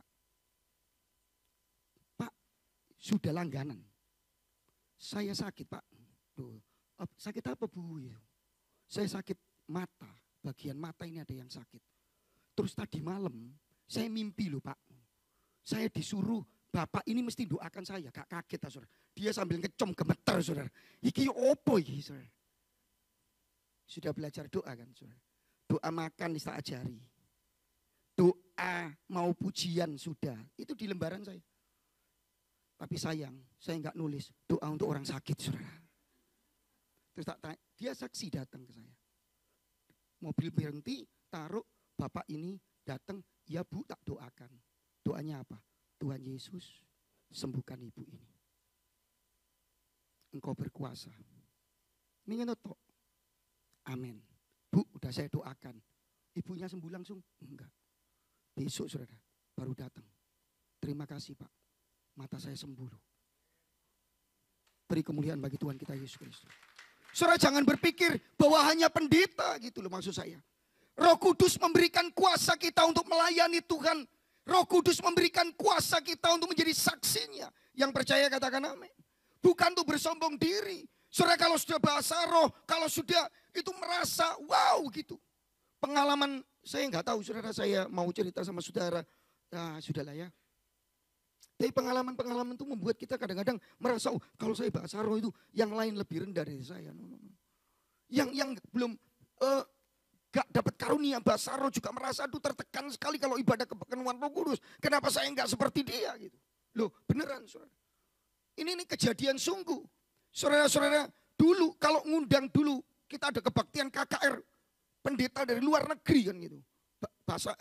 Pak, sudah langganan. Saya sakit Pak. Tuh, sakit apa Bu? Saya sakit mata, bagian mata ini ada yang sakit. Terus tadi malam saya mimpi loh Pak. Saya disuruh Bapak ini mesti doakan saya. Gak kaget lah saudara. Dia sambil ngecom gemeter saudara. Iki opo iki saudara. Sudah belajar doa kan saudara. Doa makan tak ajari. Doa mau pujian sudah. Itu di lembaran saya. Tapi sayang saya gak nulis doa untuk orang sakit saudara. Terus tak tanya, dia saksi datang ke saya. Mobil berhenti, taruh. Bapak ini datang, ya Bu tak doakan. Doanya apa? Tuhan Yesus sembuhkan ibu ini. Engkau berkuasa. Ini ngetok. Amin. Bu udah saya doakan. Ibunya sembuh langsung? Enggak. Besok saudara baru datang. Terima kasih Pak. Mata saya sembuh loh. Beri kemuliaan bagi Tuhan kita Yesus Kristus. Saudara jangan berpikir bahwa hanya pendeta gitu loh maksud saya. Roh Kudus memberikan kuasa kita untuk melayani Tuhan. Roh Kudus memberikan kuasa kita untuk menjadi saksinya. Yang percaya katakan amin. Bukan untuk bersombong diri. Saudara kalau sudah bahasa roh, kalau sudah itu merasa wow gitu. Pengalaman saya nggak tahu saudara, saya mau cerita sama saudara. Ya sudahlah ya. Tapi pengalaman-pengalaman itu membuat kita kadang-kadang merasa kalau saya bahasa roh itu yang lain lebih rendah dari saya. Yang belum gak dapat karunia bahasa roh juga merasa tertekan sekali kalau ibadah kepenuhan Roh Kudus. Kenapa saya enggak seperti dia gitu. Loh beneran saudara. Ini kejadian sungguh. Saudara-saudara dulu kalau ngundang dulu kita ada kebaktian KKR. Pendeta dari luar negeri kan gitu. Bahasa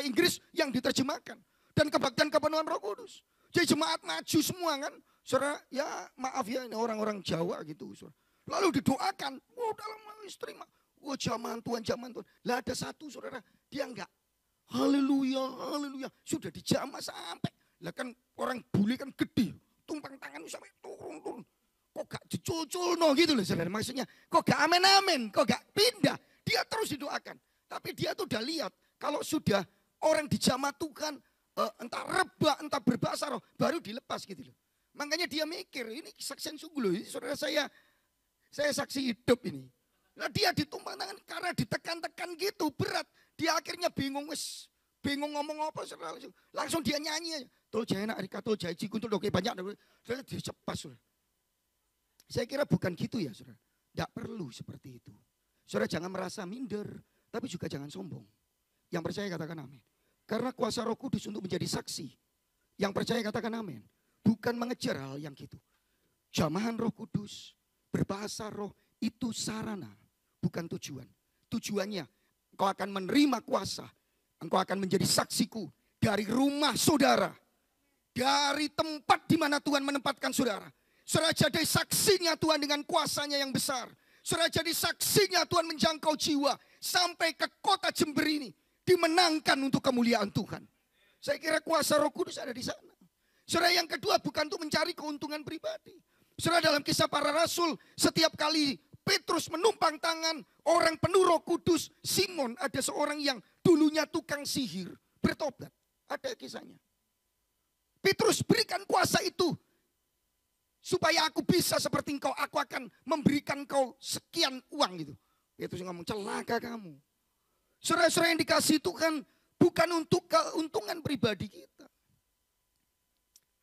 Inggris yang diterjemahkan. Dan kebaktian kepenuhan Roh Kudus. Jadi jemaat maju semua kan. Saudara ya maaf ya ini orang-orang Jawa gitu. Saudara. Lalu didoakan. Dalam istri zaman Tuhan. Lah ada satu saudara, dia enggak. Haleluya. Sudah dijamah sampai. Lah kan orang bule kan gede. Tumpang tangan sampai turun. kok gak diculculno gitu loh saudara. Maksudnya kok gak amin-amin, kok gak pindah. Dia terus didoakan. Tapi dia tuh udah lihat kalau sudah orang dijamah Tuhan, entah rebah, entah berbahasa roh, baru dilepas gitu loh. Makanya dia mikir, ini kesaksian sungguh loh. Ini saudara saya saksi hidup ini. Nah dia ditumpang tangan karena ditekan-tekan gitu, berat. Dia akhirnya bingung, bingung ngomong apa, saudara. Langsung dia nyanyi. Tol jaya nak Rika, tol jaya Cikuntul, oke banyak. Saudara dia cepat, saudara. Saya kira bukan gitu ya, saudara. Tidak perlu seperti itu. Saudara jangan merasa minder, tapi juga jangan sombong. Yang percaya katakan amin. Karena kuasa Roh Kudus untuk menjadi saksi. Yang percaya katakan amin. Bukan mengejar hal yang gitu. Jamahan Roh Kudus, berbahasa roh, itu sarana, bukan tujuan. Tujuannya, engkau akan menerima kuasa. Engkau akan menjadi saksiku dari rumah saudara. Dari tempat di mana Tuhan menempatkan saudara. Saudara jadi saksinya Tuhan dengan kuasanya yang besar. Saudara jadi saksinya Tuhan menjangkau jiwa. Sampai ke kota Jember ini. Dimenangkan untuk kemuliaan Tuhan. Saya kira kuasa Roh Kudus ada di sana. Saudara yang kedua bukan untuk mencari keuntungan pribadi. Saudara dalam Kisah Para Rasul, setiap kali Petrus menumpang tangan orang penuh Roh Kudus, Simon ada seorang yang dulunya tukang sihir, bertobat. Ada kisahnya. Petrus berikan kuasa itu. Supaya aku bisa seperti engkau, aku akan memberikan kau sekian uang gitu. Petrus ngomong, celaka kamu. Saudara-saudara yang dikasih Tuhan bukan untuk keuntungan pribadi kita.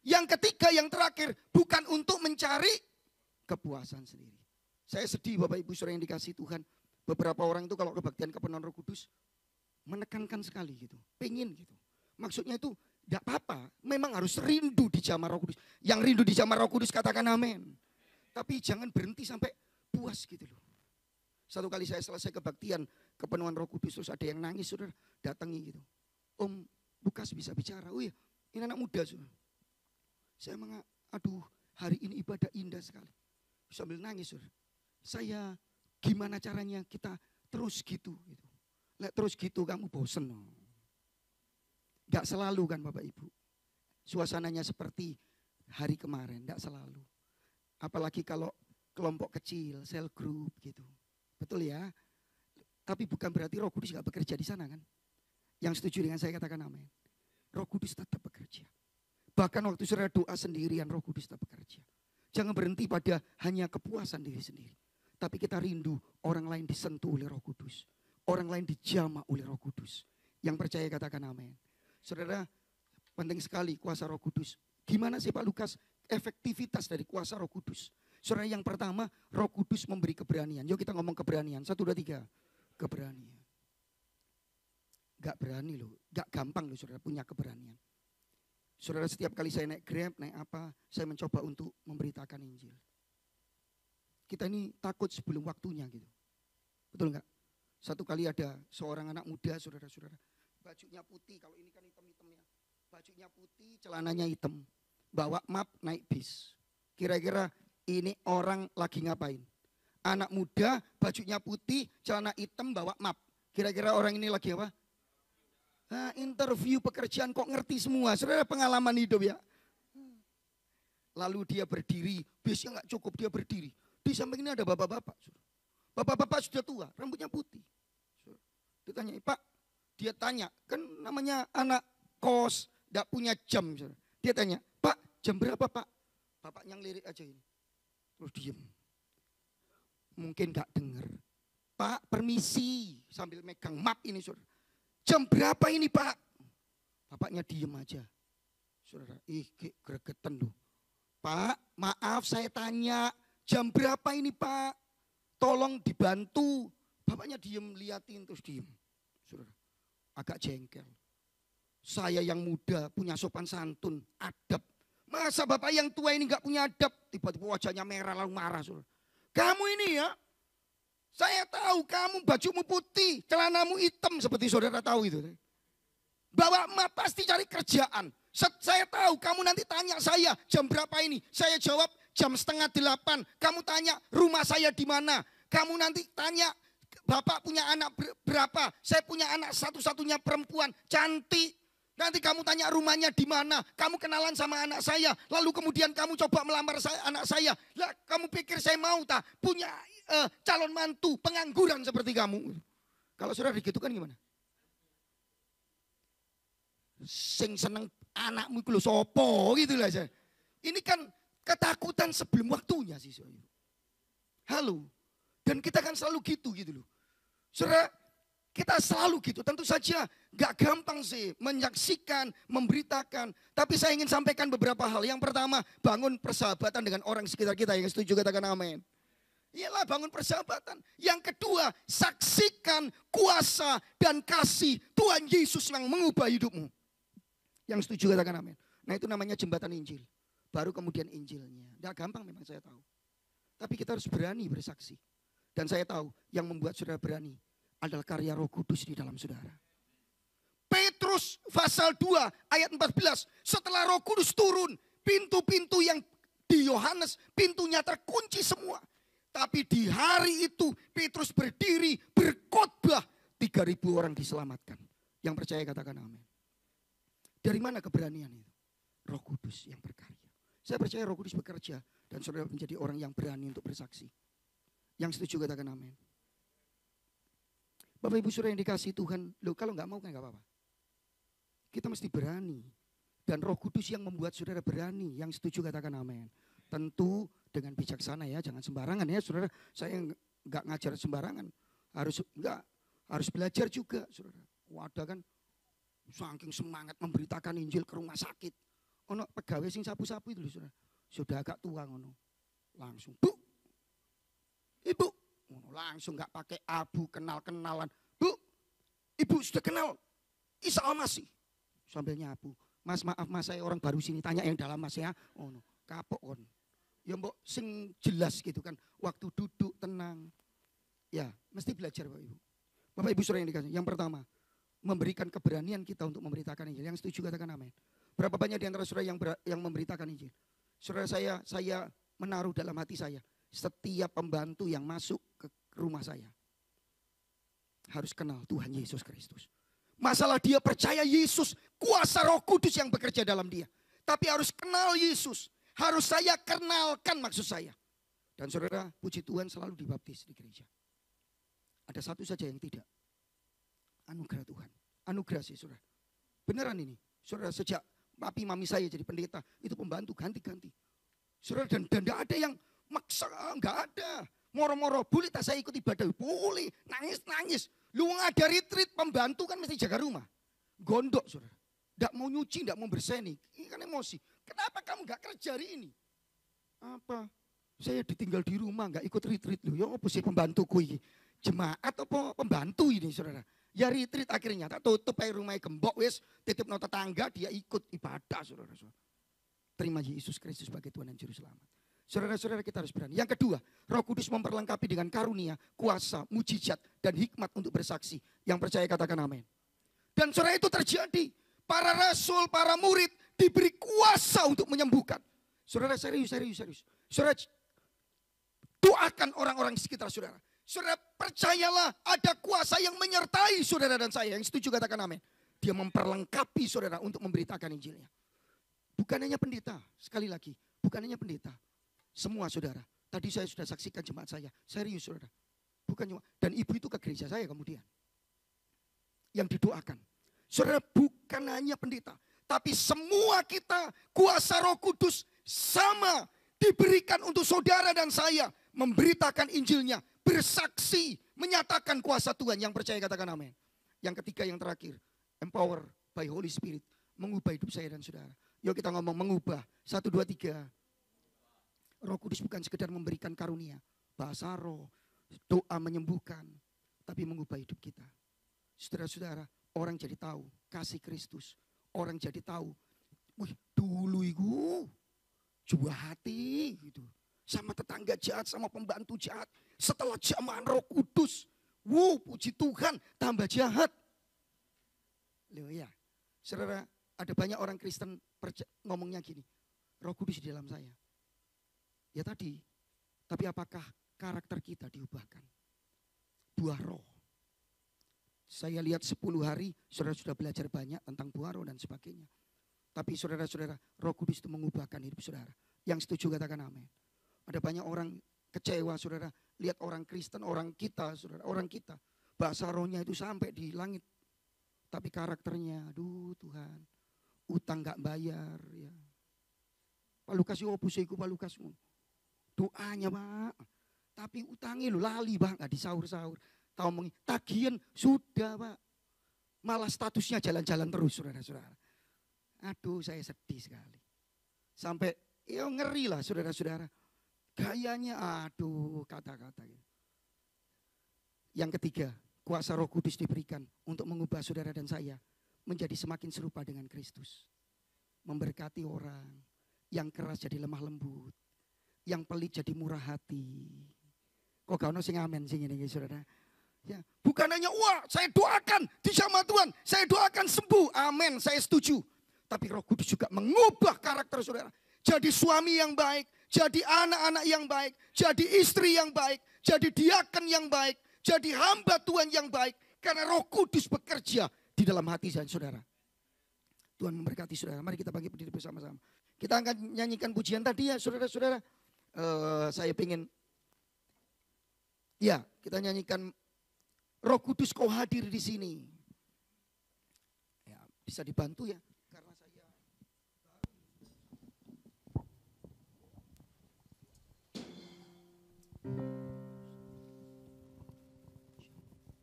Yang ketiga, yang terakhir, bukan untuk mencari kepuasan sendiri. Saya sedih Bapak Ibu saudara yang dikasih Tuhan. Beberapa orang itu kalau kebaktian kepenuhan Roh Kudus, menekankan sekali gitu. Pengen gitu. Maksudnya itu tidak apa-apa. Memang harus rindu di jamaah Roh Kudus. Yang rindu di jamaah Roh Kudus katakan amin. Tapi jangan berhenti sampai puas gitu loh. Satu kali saya selesai kebaktian kepenuhan Roh Kudus, terus ada yang nangis, saudara, datangi gitu. Om Lukas bisa bicara. Oh iya, ini anak muda, saudara. Saya aduh, hari ini ibadah indah sekali. Sambil nangis, saudara. Saya gimana caranya kita terus gitu. Lek terus gitu kamu bosen. Gak selalu kan Bapak Ibu. Suasananya seperti hari kemarin, gak selalu. Apalagi kalau kelompok kecil, cell group gitu. Betul ya? Tapi bukan berarti Roh Kudus gak bekerja di sana kan? Yang setuju dengan saya katakan amin. Roh Kudus tetap bekerja. Bahkan waktu saudara doa sendirian, Roh Kudus tetap bekerja. Jangan berhenti pada hanya kepuasan diri sendiri. Tapi kita rindu orang lain disentuh oleh Roh Kudus. Orang lain dijamah oleh Roh Kudus. Yang percaya katakan amin. Saudara, penting sekali kuasa Roh Kudus. Gimana sih Pak Lukas efektivitas dari kuasa Roh Kudus? Saudara, yang pertama, Roh Kudus memberi keberanian. Yuk kita ngomong keberanian. 1, 2, 3. Keberanian. Gak berani loh. Gak gampang loh saudara punya keberanian. Saudara, setiap kali saya naik Grab, naik apa, saya mencoba untuk memberitakan Injil. Kita ini takut sebelum waktunya gitu. Betul enggak? Satu kali ada seorang anak muda, saudara-saudara. Bajunya putih, kalau ini kan hitam-hitamnya. Bajunya putih, celananya hitam. Bawa map, naik bis. Kira-kira ini orang lagi ngapain? Anak muda, bajunya putih, celana hitam, bawa map. Kira-kira orang ini lagi apa? Nah, interview pekerjaan kok ngerti semua. Saudara, pengalaman hidup ya. Lalu dia berdiri, bisnya gak cukup, dia berdiri. Di samping ini ada bapak-bapak. Bapak-bapak sudah tua, rambutnya putih. Ditanya, Pak, dia tanya, kan namanya anak kos, gak punya jam. Dia tanya, Pak, jam berapa Pak? Bapaknya ngelirik aja ini. Terus diem. Mungkin gak dengar. Pak, permisi. Sambil megang map ini, saudara. Jam berapa ini Pak? Bapaknya diem aja. Saudara, gregetan loh. Pak, maaf saya tanya. Jam berapa ini Pak? Tolong dibantu. Bapaknya diem liatin terus diem. Saudara, agak jengkel. Saya yang muda punya sopan santun, adab. Masa bapak yang tua ini gak punya adab? Tiba-tiba wajahnya merah lalu marah. Saudara. Kamu ini ya, saya tahu kamu bajumu putih, celanamu hitam seperti saudara tahu itu. Bawa map pasti cari kerjaan. Saya tahu kamu nanti tanya saya jam berapa ini. Saya jawab jam 7:30. Kamu tanya rumah saya di mana. Kamu nanti tanya bapak punya anak berapa. Saya punya anak satu-satunya perempuan, cantik. Nanti kamu tanya rumahnya di mana, kamu kenalan sama anak saya, lalu kemudian kamu coba melamar anak saya. Lah kamu pikir saya mau tak punya calon mantu pengangguran seperti kamu? Kalau saudara digitukan gimana? Sing seneng anakmu itu sopo gitu lah. Ini kan ketakutan sebelum waktunya sih. Halo. Dan kita kan selalu gitu loh. Saudara, kita selalu gitu. Tentu saja gak gampang sih menyaksikan, memberitakan. Tapi saya ingin sampaikan beberapa hal. Yang pertama, bangun persahabatan dengan orang sekitar kita. Yang setuju katakan amin. Iyalah bangun persahabatan. Yang kedua, saksikan kuasa dan kasih Tuhan Yesus yang mengubah hidupmu. Yang setuju katakan amin. Nah itu namanya jembatan Injil. Baru kemudian Injilnya. Gak gampang memang saya tahu. Tapi kita harus berani bersaksi. Dan saya tahu yang membuat saudara berani adalah karya Roh Kudus di dalam saudara. Petrus pasal 2 ayat 14. Setelah Roh Kudus turun, pintu-pintu yang di Yohanes, pintunya terkunci semua. Tapi di hari itu Petrus berdiri berkhotbah, 3.000 orang diselamatkan. Yang percaya katakan amin. Dari mana keberanian itu? Roh Kudus yang berkarya. Saya percaya Roh Kudus bekerja dan saudara menjadi orang yang berani untuk bersaksi. Yang setuju katakan amin. Bapak Ibu saudara yang dikasih Tuhan, loh kalau nggak mau kan nggak apa-apa. Kita mesti berani. Dan Roh Kudus yang membuat saudara berani. Yang setuju katakan amin. Tentu dengan bijaksana ya, jangan sembarangan ya saudara. Saya nggak ngajar sembarangan. Harus belajar juga saudara. Wadah kan saking semangat memberitakan Injil ke rumah sakit. Ono pegawai sing sapu-sapu itu loh saudara. Sudah agak tua ngono. Langsung, Bu. Ibu, langsung gak pakai abu, kenal-kenalan. Bu, ibu sudah kenal Isa Al-Masih. Sambil nyapu. Mas maaf mas, saya orang baru sini, tanya yang dalam mas ya. Oh no, kapok on. Ya mbok sing jelas gitu kan. Waktu duduk tenang. Ya, mesti belajar Bapak Ibu. Bapak Ibu saudara yang dikasih. Yang pertama, memberikan keberanian kita untuk memberitakan Injil. Yang setuju katakan amin. Berapa banyak di antara saudara yang memberitakan Injil? Saudara saya menaruh dalam hati saya. Setiap pembantu yang masuk ke rumah saya harus kenal Tuhan Yesus Kristus. Masalah dia percaya Yesus, kuasa Roh Kudus yang bekerja dalam dia. Tapi harus kenal Yesus. Harus saya kenalkan maksud saya. Dan saudara, puji Tuhan selalu dibaptis di gereja. Ada satu saja yang tidak. Anugerah Tuhan. Anugerah sih saudara. Beneran ini. Saudara, sejak papi mami saya jadi pendeta, itu pembantu ganti-ganti. Saudara, dan tidak ada yang maksa, enggak ada. Moro-moro, boleh tak saya ikut ibadah? Boleh, nangis-nangis. Lu ada retreat, pembantu kan mesti jaga rumah. Gondok saudara. Enggak mau nyuci, enggak mau berseni. Ini kan emosi. Kenapa kamu enggak kerja hari ini? Apa? Saya ditinggal di rumah, enggak ikut retreat. Loh, ya apa sih pembantuku ini? Jemaat apa pembantu ini saudara? Ya retreat akhirnya, tak tutup air rumahnya gembok, wis titip no tetangga, dia ikut ibadah saudara. Terima Yesus Kristus sebagai Tuhan dan Juru Selamat. Saudara-saudara kita harus berani. Yang kedua, Roh Kudus memperlengkapi dengan karunia, kuasa, mujizat, dan hikmat untuk bersaksi. Yang percaya katakan amin. Dan saudara itu terjadi. Para rasul, para murid diberi kuasa untuk menyembuhkan. Saudara serius. Saudara doakan orang-orang di sekitar saudara. Saudara percayalah ada kuasa yang menyertai saudara dan saya. Yang setuju katakan amin. Dia memperlengkapi saudara untuk memberitakan Injilnya. Bukan hanya pendeta, sekali lagi. Bukan hanya pendeta. Semua saudara. Tadi saya sudah saksikan jemaat saya. Serius saudara. Bukan cuma. Dan ibu itu ke gereja saya kemudian. Yang didoakan. Saudara bukan hanya pendeta. Tapi semua kita kuasa Roh Kudus sama diberikan untuk saudara dan saya. Memberitakan Injilnya. Bersaksi. Menyatakan kuasa Tuhan. Yang percaya katakan amin. Yang ketiga yang terakhir. Empower by Holy Spirit. Mengubah hidup saya dan saudara. Yuk kita ngomong mengubah. 1, 2, 3. Roh Kudus bukan sekedar memberikan karunia. Bahasa roh. Doa menyembuhkan. Tapi mengubah hidup kita. Saudara-saudara. Orang jadi tahu. Kasih Kristus. Orang jadi tahu. Wih dulu itu. Jual hati. Gitu. Sama tetangga jahat. Sama pembantu jahat. Setelah zaman Roh Kudus. Puji Tuhan. Tambah jahat. Loh ya. Saudara. Ada banyak orang Kristen ngomongnya gini. Roh Kudus di dalam saya. Ya tadi. Tapi apakah karakter kita diubahkan? Buah roh. Saya lihat 10 hari saudara sudah belajar banyak tentang buah roh dan sebagainya. Tapi saudara-saudara, Roh Kudus itu mengubahkan hidup saudara. Yang setuju katakan amin. Ada banyak orang kecewa saudara, lihat orang Kristen, orang kita saudara, orang kita. Bahasa rohnya itu sampai di langit. Tapi karakternya, aduh Tuhan, utang gak bayar ya. Pak Lukas yo opus iku Pak Lukas. Doanya Pak. Tapi utangi lo lali Pak, gak disaur-saur. Tahu tagihan sudah Pak. Malah statusnya jalan-jalan terus saudara-saudara. Aduh saya sedih sekali. Sampai ya ngeri lah saudara-saudara. Gayanya aduh kata-kata. Yang ketiga, kuasa Roh Kudus diberikan untuk mengubah saudara dan saya menjadi semakin serupa dengan Kristus. Memberkati orang. Yang keras jadi lemah lembut. Yang pelit jadi murah hati. Kok gak ono sing amen sing ngene iki saudara. Ya, bukan hanya wah saya doakan dijamah Tuhan, saya doakan sembuh. Amin, saya setuju. Tapi Roh Kudus juga mengubah karakter saudara. Jadi suami yang baik, jadi anak-anak yang baik, jadi istri yang baik, jadi diaken yang baik, jadi hamba Tuhan yang baik. Karena Roh Kudus bekerja di dalam hati saya saudara. Tuhan memberkati saudara. Mari kita bagi berdiri bersama-sama. Kita akan nyanyikan pujian tadi ya saudara-saudara. Saya pengen, ya kita nyanyikan Roh Kudus kau hadir di sini. Ya, bisa dibantu ya. Karena saya Haleluya Jesus.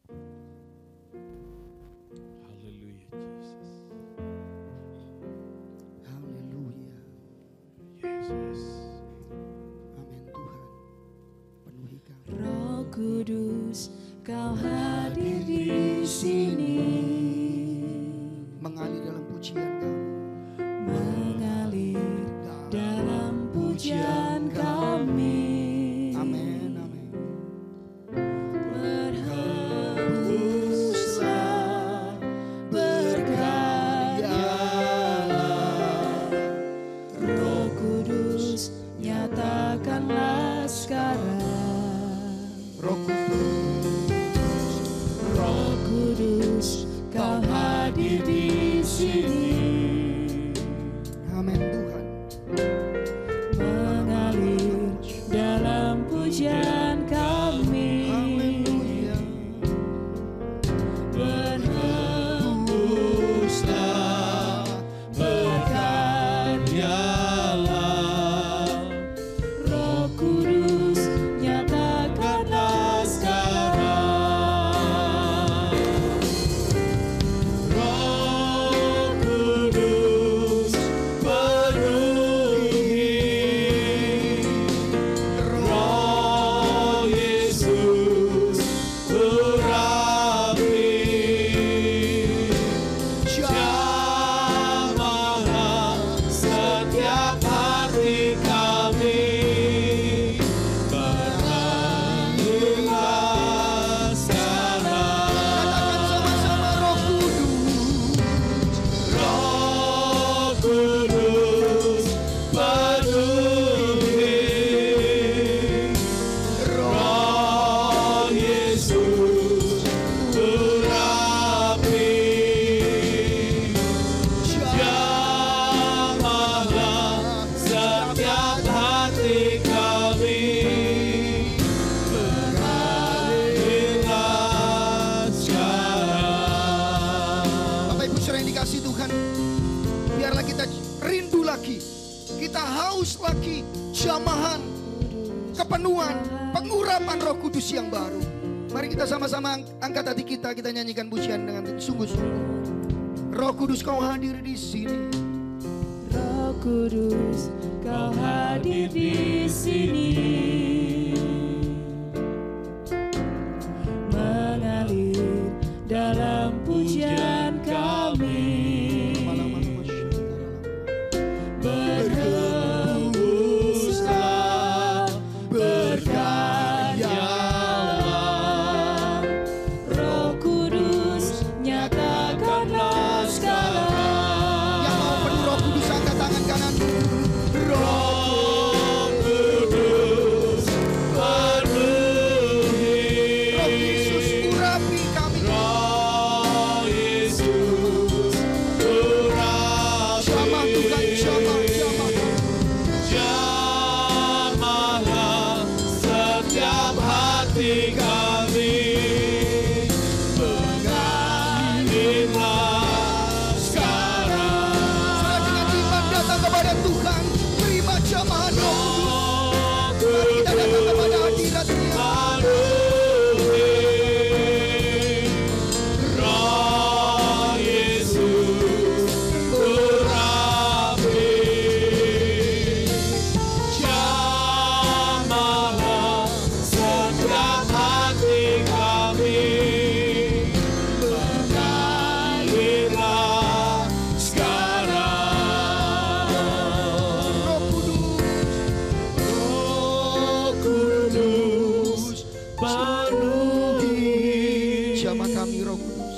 haleluya. Yesus. Amin Tuhan. Penuhi kami. Roh Kudus, kau hadir di sini. Mengalir dalam pujian kami. Mengalir dalam pujian kami. Amin, amin. Berhembuslah, berkaryalah. Roh Kudus, nyatakanlah sekarang. Roh Kudus, Roh Kudus, kau hadir di sini. amin Tuhan. Mengalir dalam pujian kami. Haleluya. Berhembuslah, berkaryalah. Roh Kudus, nyatakanlah sekarang. Roh Kudus, penuhi. Roh Yesus, urapi. Jamahlah setiap hati kami. Berhembuslah sekarang. Katakan sama-sama Roh Kudus. Roh Kudus, penuhi. Roh Yesus, urapi. Jamahlah setiap hati kami. Beralihlah sekarang. Bapak Ibu saudara yang dikasih Tuhan, biarlah kita rindu lagi, kita haus lagi jamahan, kepenuhan, pengurapan Roh Kudus yang baru. Mari kita sama-sama angkat hati kita nyanyikan pujian dengan sungguh-sungguh. Roh Kudus kau hadir di sini. Roh Kudus, kau hadir di sini. Mengalir dalam pujian kami. Berhembuslah, berkaryalah. Roh Kudus, nyatakanlah sekarang. Yang mau penuh Roh Kudus angkat tangan kanan. Roh Kudus, hati kami, mengalirlah sekarang. Saudara dengan iman datang kepada Tuhan, terima jamahan Roh Kudus. Mari kita datang kepada hadirat-Nya. Roh Yesus urapi, jamahlah setiap hati kami, mengalirlah sekarang. Roh Kudus penuhi Jamah kami Roh Kudus.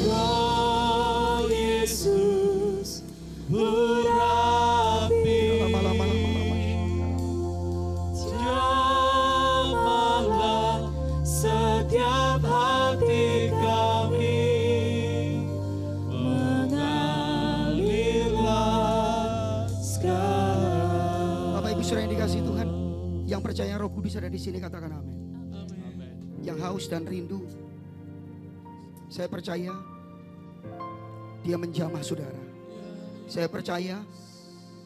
Roh Yesus urapi, jamahlah setiap hati kami, mengalirlah sekarang. Bapak Ibu saudara yang dikasihi Tuhan, yang percaya Roh Kudus ada di sini katakan amin. Yang haus dan rindu, saya percaya Dia menjamah saudara. Saya percaya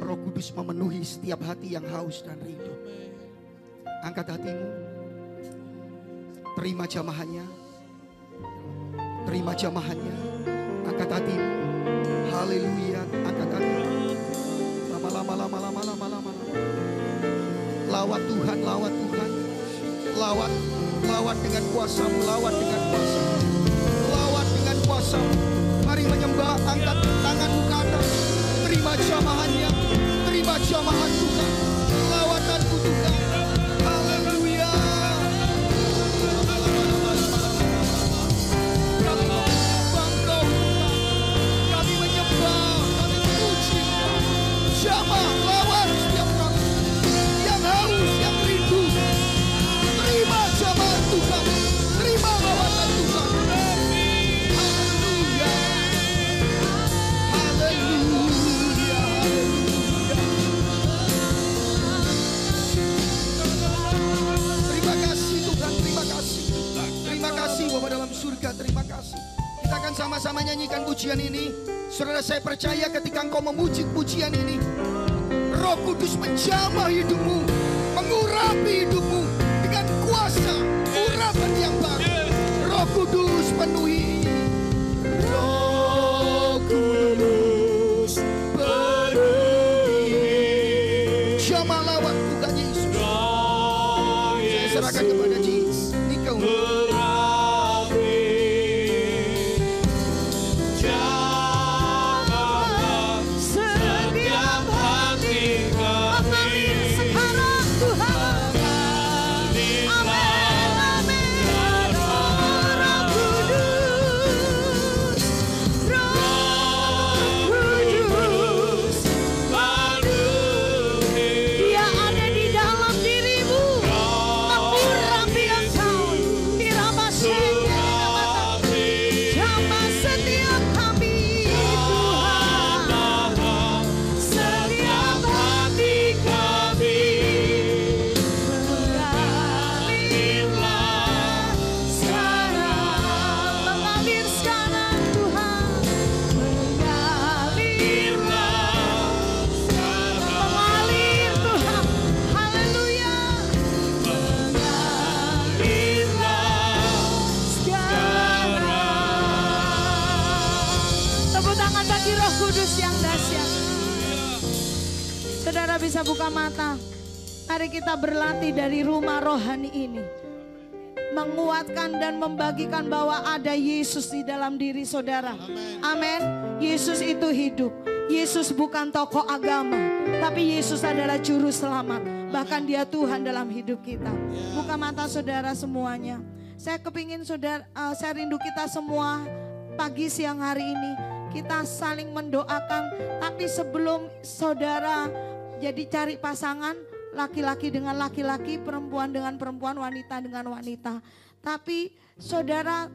Roh Kudus memenuhi setiap hati yang haus dan rindu. Angkat hatimu, terima jamahannya, terima jamahannya. Angkat hatimu, haleluya. Angkat hatimu, lama. Lawat Tuhan, lawat Tuhan. Lawat dengan kuasa-Mu, lawat dengan kuasa-Mu. Lawat dengan kuasa-Mu. Mari menyembah, angkat tanganmu ke atas. Terima jamahannya, terima jamahan Tuhan. Lawatanku Tuhan. Haleluya. Kami menyembah Engkau Tuhan. Kami menyembah, kami memuji Engkau. Jamah, lawan setiap kami yang haus, yang rindu. Terima jamahan Tuhan, terima lawatan Tuhan. Haleluya, haleluya, haleluya. Terima kasih Tuhan, terima kasih. Terima kasih Bapa dalam surga, terima kasih. Kita akan sama-sama nyanyikan pujian ini. Saudara, saya percaya ketika engkau memuji pujian ini, Roh Kudus menjamah hidupmu, mengurapi hidupmu dengan kuasa urapan yang baru. Roh Kudus penuhi. Roh Kudus penuhi. Jamah lawat Tuhan Yesus. Saya serahkan kepada Yesus. Nikau. Setiap hati kami, Sekarang Tuhan. Saudara bisa buka mata. Mari kita berlatih dari rumah rohani ini. Menguatkan dan membagikan bahwa ada Yesus di dalam diri saudara. Amin. Yesus itu hidup. Yesus bukan tokoh agama, tapi Yesus adalah juru selamat. Bahkan Dia Tuhan dalam hidup kita. Buka mata saudara semuanya. Saya kepingin saudara, saya rindu kita semua pagi siang hari ini kita saling mendoakan. Tapi sebelum saudara jadi cari pasangan, laki-laki dengan laki-laki, perempuan dengan perempuan, wanita dengan wanita. Tapi saudara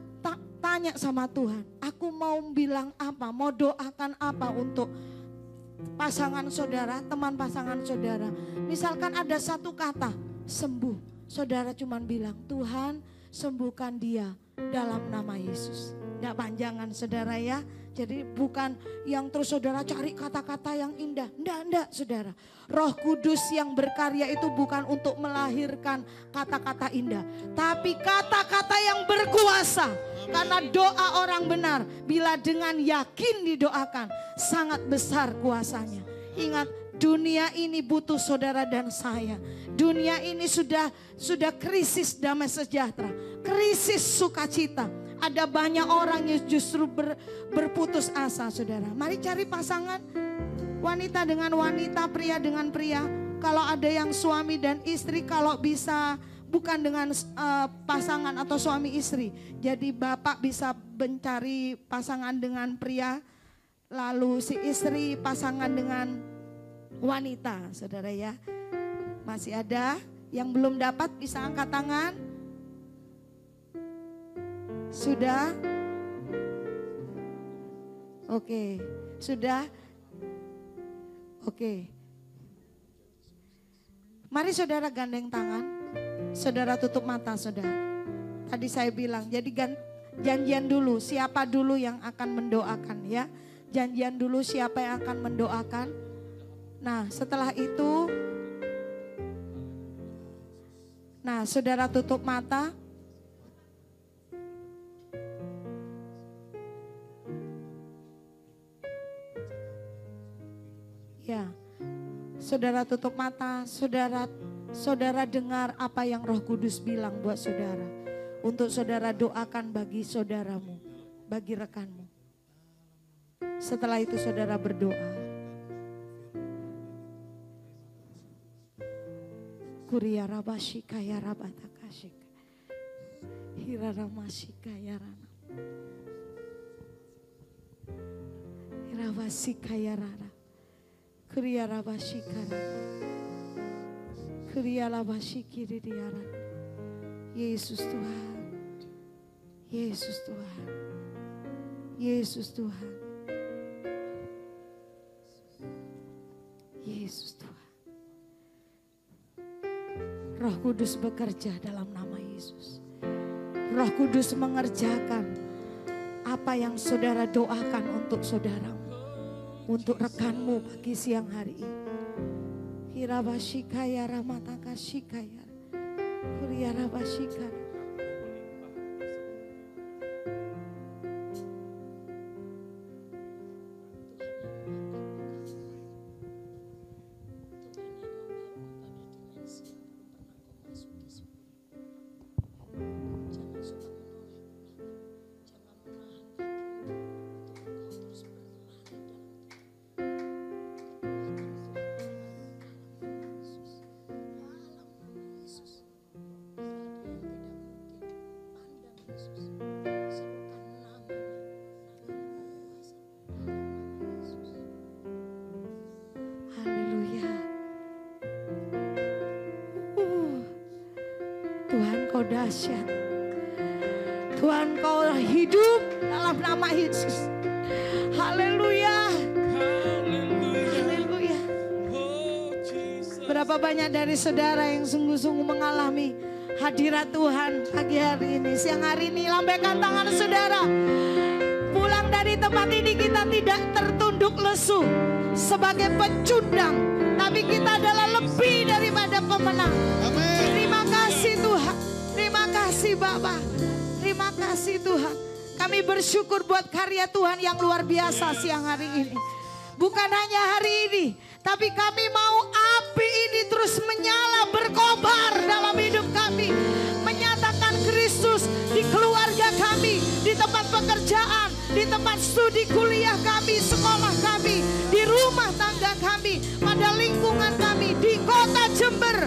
tanya sama Tuhan, aku mau bilang apa, mau doakan apa untuk pasangan saudara, teman pasangan saudara. Misalkan ada satu kata, sembuh. saudara cuman bilang, Tuhan sembuhkan dia dalam nama Yesus. Nggak panjangan saudara ya. Jadi bukan yang terus saudara cari kata-kata yang indah. Enggak saudara. Roh Kudus yang berkarya itu bukan untuk melahirkan kata-kata indah. Tapi kata-kata yang berkuasa. Karena doa orang benar bila dengan yakin didoakan sangat besar kuasanya. Ingat, dunia ini butuh saudara dan saya. Dunia ini sudah krisis damai sejahtera. Krisis sukacita. Ada banyak orang yang justru berputus asa saudara. Mari cari pasangan. Wanita dengan wanita, pria dengan pria. Kalau ada yang suami dan istri, kalau bisa bukan dengan pasangan atau suami istri. Jadi bapak bisa mencari pasangan dengan pria. Lalu si istri pasangan dengan wanita saudara ya. Masih ada yang belum dapat bisa angkat tangan. Sudah? Oke, sudah? Oke. Mari saudara gandeng tangan. Saudara tutup mata saudara. Tadi saya bilang, jadi janjian dulu siapa dulu yang akan mendoakan ya. Janjian dulu siapa yang akan mendoakan. Nah setelah itu, nah saudara tutup mata. Ya, saudara tutup mata, saudara dengar apa yang Roh Kudus bilang buat saudara. Untuk saudara doakan bagi saudaramu, bagi rekanmu. Setelah itu saudara berdoa. Kuria rabashika ya rabatakashika. Hira ramashika ya rana. Hirawasika ya rana. Kriya rabashikara. Kriya rabashikiri diara. Yesus Tuhan. Yesus Tuhan. Yesus Tuhan. Yesus Tuhan. Roh Kudus bekerja dalam nama Yesus. Roh Kudus mengerjakan apa yang saudara doakan untuk saudaramu. Untuk rekanmu pagi siang hari ini. Hirabashikaya ramatakashikaya. Kuriyarabashikara. Tuhan kau dahsyat. Tuhan kau hidup dalam nama Yesus. Haleluya. Haleluya. Berapa banyak dari saudara yang sungguh-sungguh mengalami hadirat Tuhan pagi hari ini. Siang hari ini lambaikan tangan saudara. Pulang dari tempat ini kita tidak tertunduk lesu sebagai pecundang. Tapi kita adalah lebih daripada pemenang. Amin. Terima kasih Tuhan. Terima kasih Bapa. Terima kasih Tuhan. Kami bersyukur buat karya Tuhan yang luar biasa siang hari ini. Bukan hanya hari ini. Tapi kami mau api ini terus menyala berkobar dalam hidup kami. Menyatakan Kristus di keluarga kami. Di tempat pekerjaan. Di tempat studi kuliah kami. Sekolah kami. Di rumah tangga kami. Pada lingkungan kami. Di kota Jember.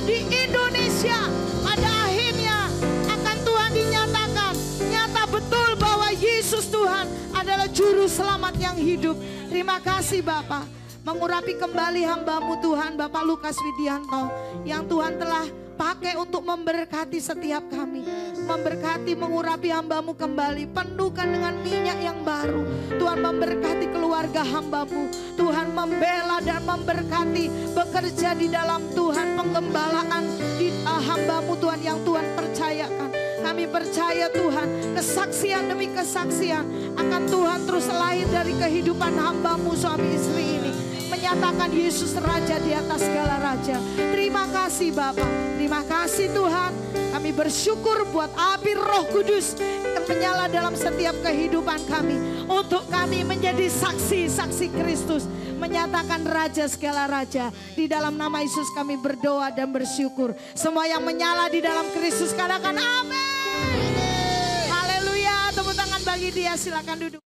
Di Indonesia. Pada akhirnya akan Tuhan dinyatakan. Nyata betul bahwa Yesus Tuhan adalah juru selamat yang hidup. Terima kasih Bapak. Mengurapi kembali hamba-Mu Tuhan Bapak Lukas Widianto. Yang Tuhan telah pakai untuk memberkati setiap kami. Memberkati, mengurapi hamba-Mu kembali. Penuhkan dengan minyak yang baru. Tuhan memberkati keluarga hamba-Mu. Tuhan membela dan memberkati. Bekerja di dalam Tuhan penggembalaan di hamba-Mu Tuhan yang Tuhan percayakan. Kami percaya Tuhan, kesaksian demi kesaksian akan Tuhan terus lahir dari kehidupan hamba-Mu suami istri ini. Menyatakan Yesus Raja di atas segala raja. Terima kasih Bapa, terima kasih Tuhan. Kami bersyukur buat api Roh Kudus yang menyala dalam setiap kehidupan kami. Untuk kami menjadi saksi-saksi Kristus. Menyatakan Raja segala raja. Di dalam nama Yesus kami berdoa dan bersyukur. Semua yang menyala di dalam Kristus katakan amin. Haleluya. Tepuk tangan bagi dia, silakan duduk.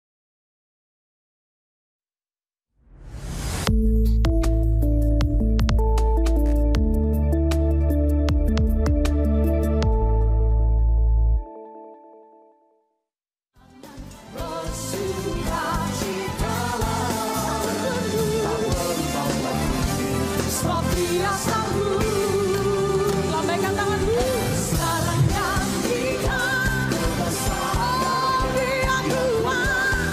Sekarang yang kita bersama, oh biar Tuhan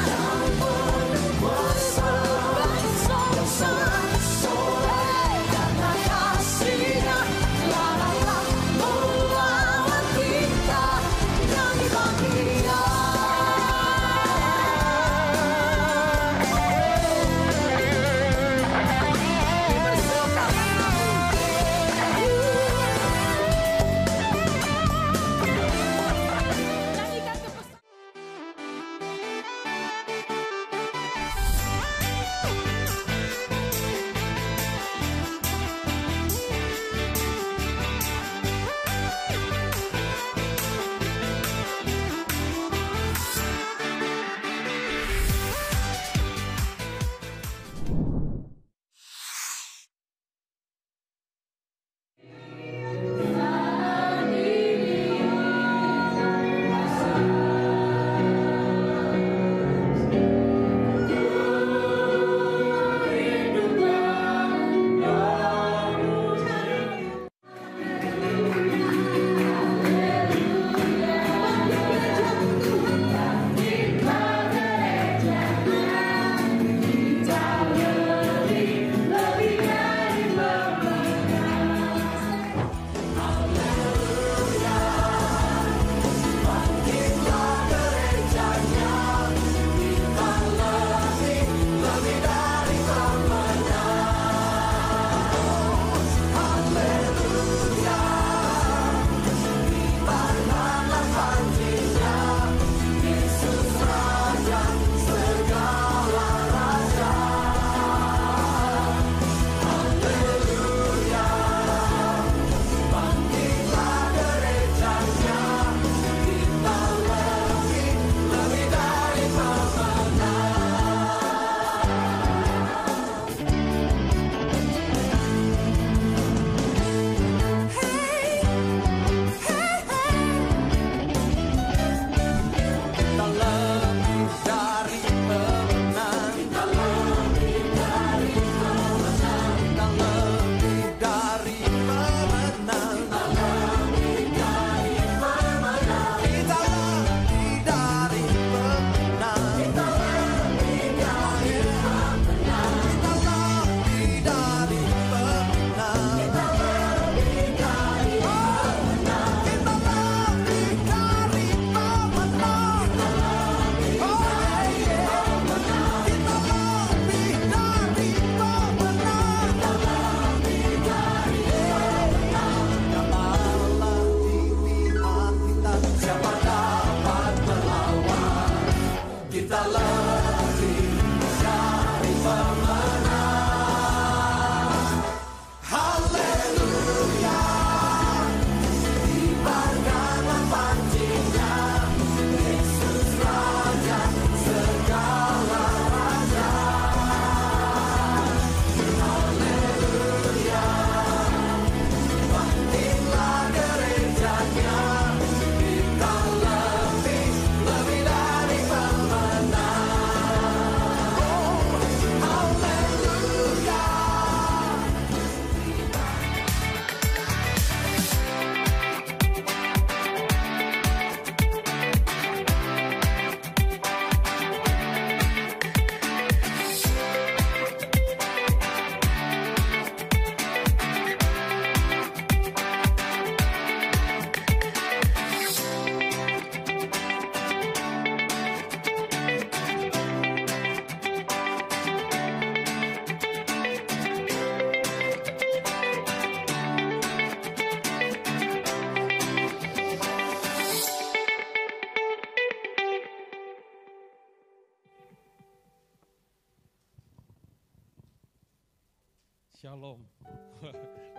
Shalom.